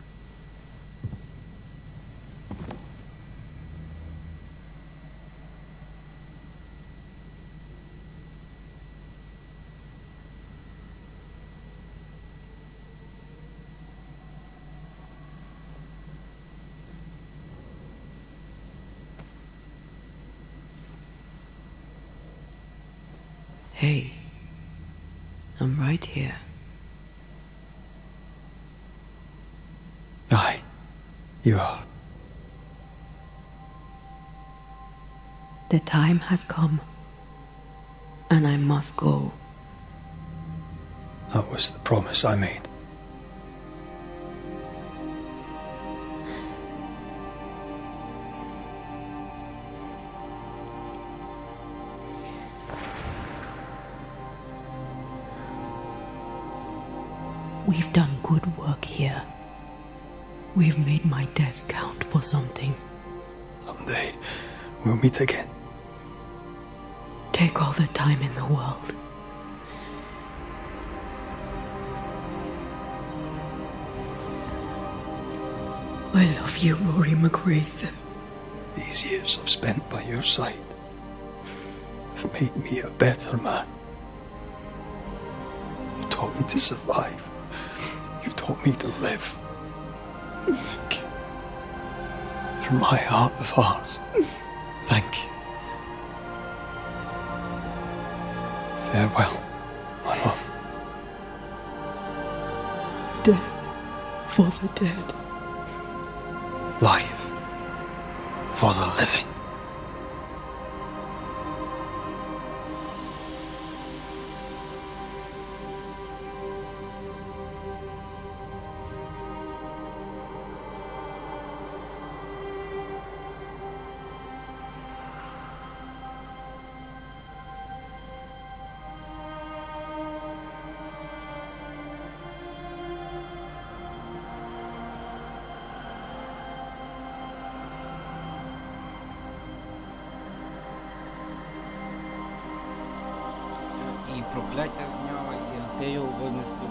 Hey, I'm right here. Aye, you are. The time has come, and I must go. That was the promise I made. We've done good work here. We've made my death count for something. Someday we'll meet again. take all the time in the world. I love you, Rory McGrath. These years I've spent by your side have made me a better man. You've taught me to survive. You've taught me to live. Thank you. From my heart of hearts, thank you. Farewell, my love. Death for the dead. Life for the living. І прокляття зняла, і Антею вознесли.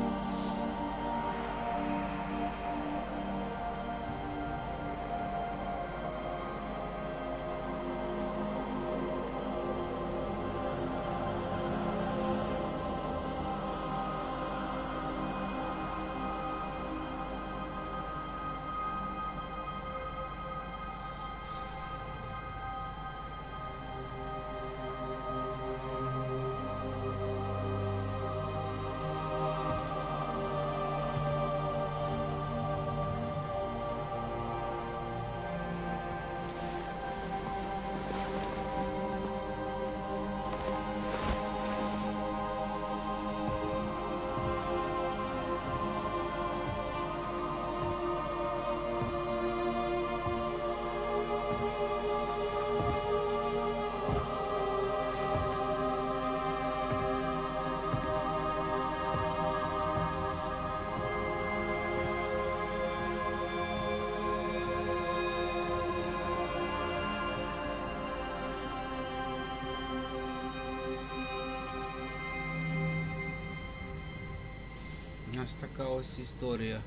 Ось така ось історія.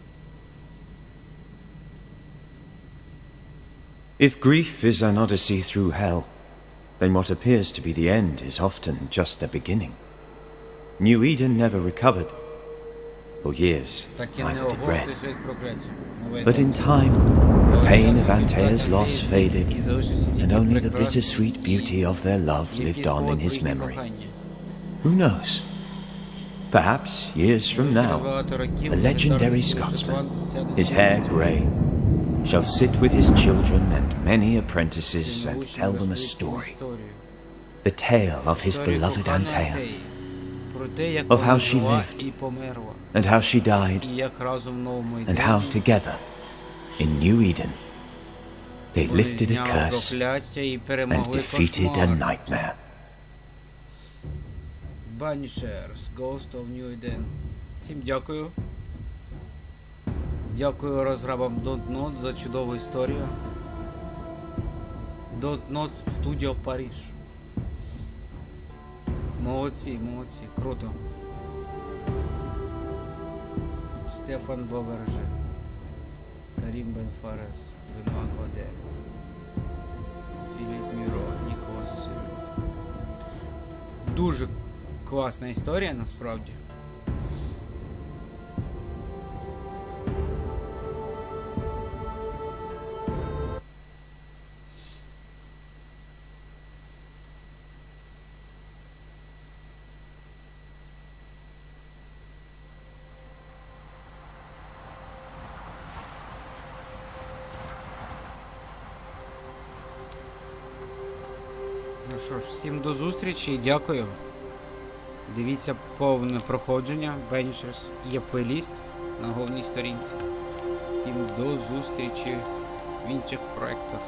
If grief is an odyssey through hell, then what appears to be the end is often just a beginning. New Eden never recovered. For years, neither did Red. But in time, the pain of Antea's loss faded, and only the bittersweet beauty of their love lived on in his memory. Who knows? Perhaps, years from now, a legendary Scotsman, his hair grey, shall sit with his children and many apprentices and tell them a story. The tale of his beloved Antea, of how she lived, and how she died, and how together, in New Eden, they lifted a curse and defeated a nightmare. BANISHERS, Ghost of New Eden. Всім дякую. Дякую розрабам Don't Not за чудову історію. Don't Not Studio Париж. Молодці, молодці, круто. Стефан Боверже, Карім Бен Фарес, Бенуа Коде, Філіп Міро, Ніколас Сирю. Дуже класна історія, насправді. Ну що ж, всім до зустрічі і дякую. Дивіться повне проходження BANISHERS. Є плейліст на головній сторінці. Всім до зустрічі в інших проєктах.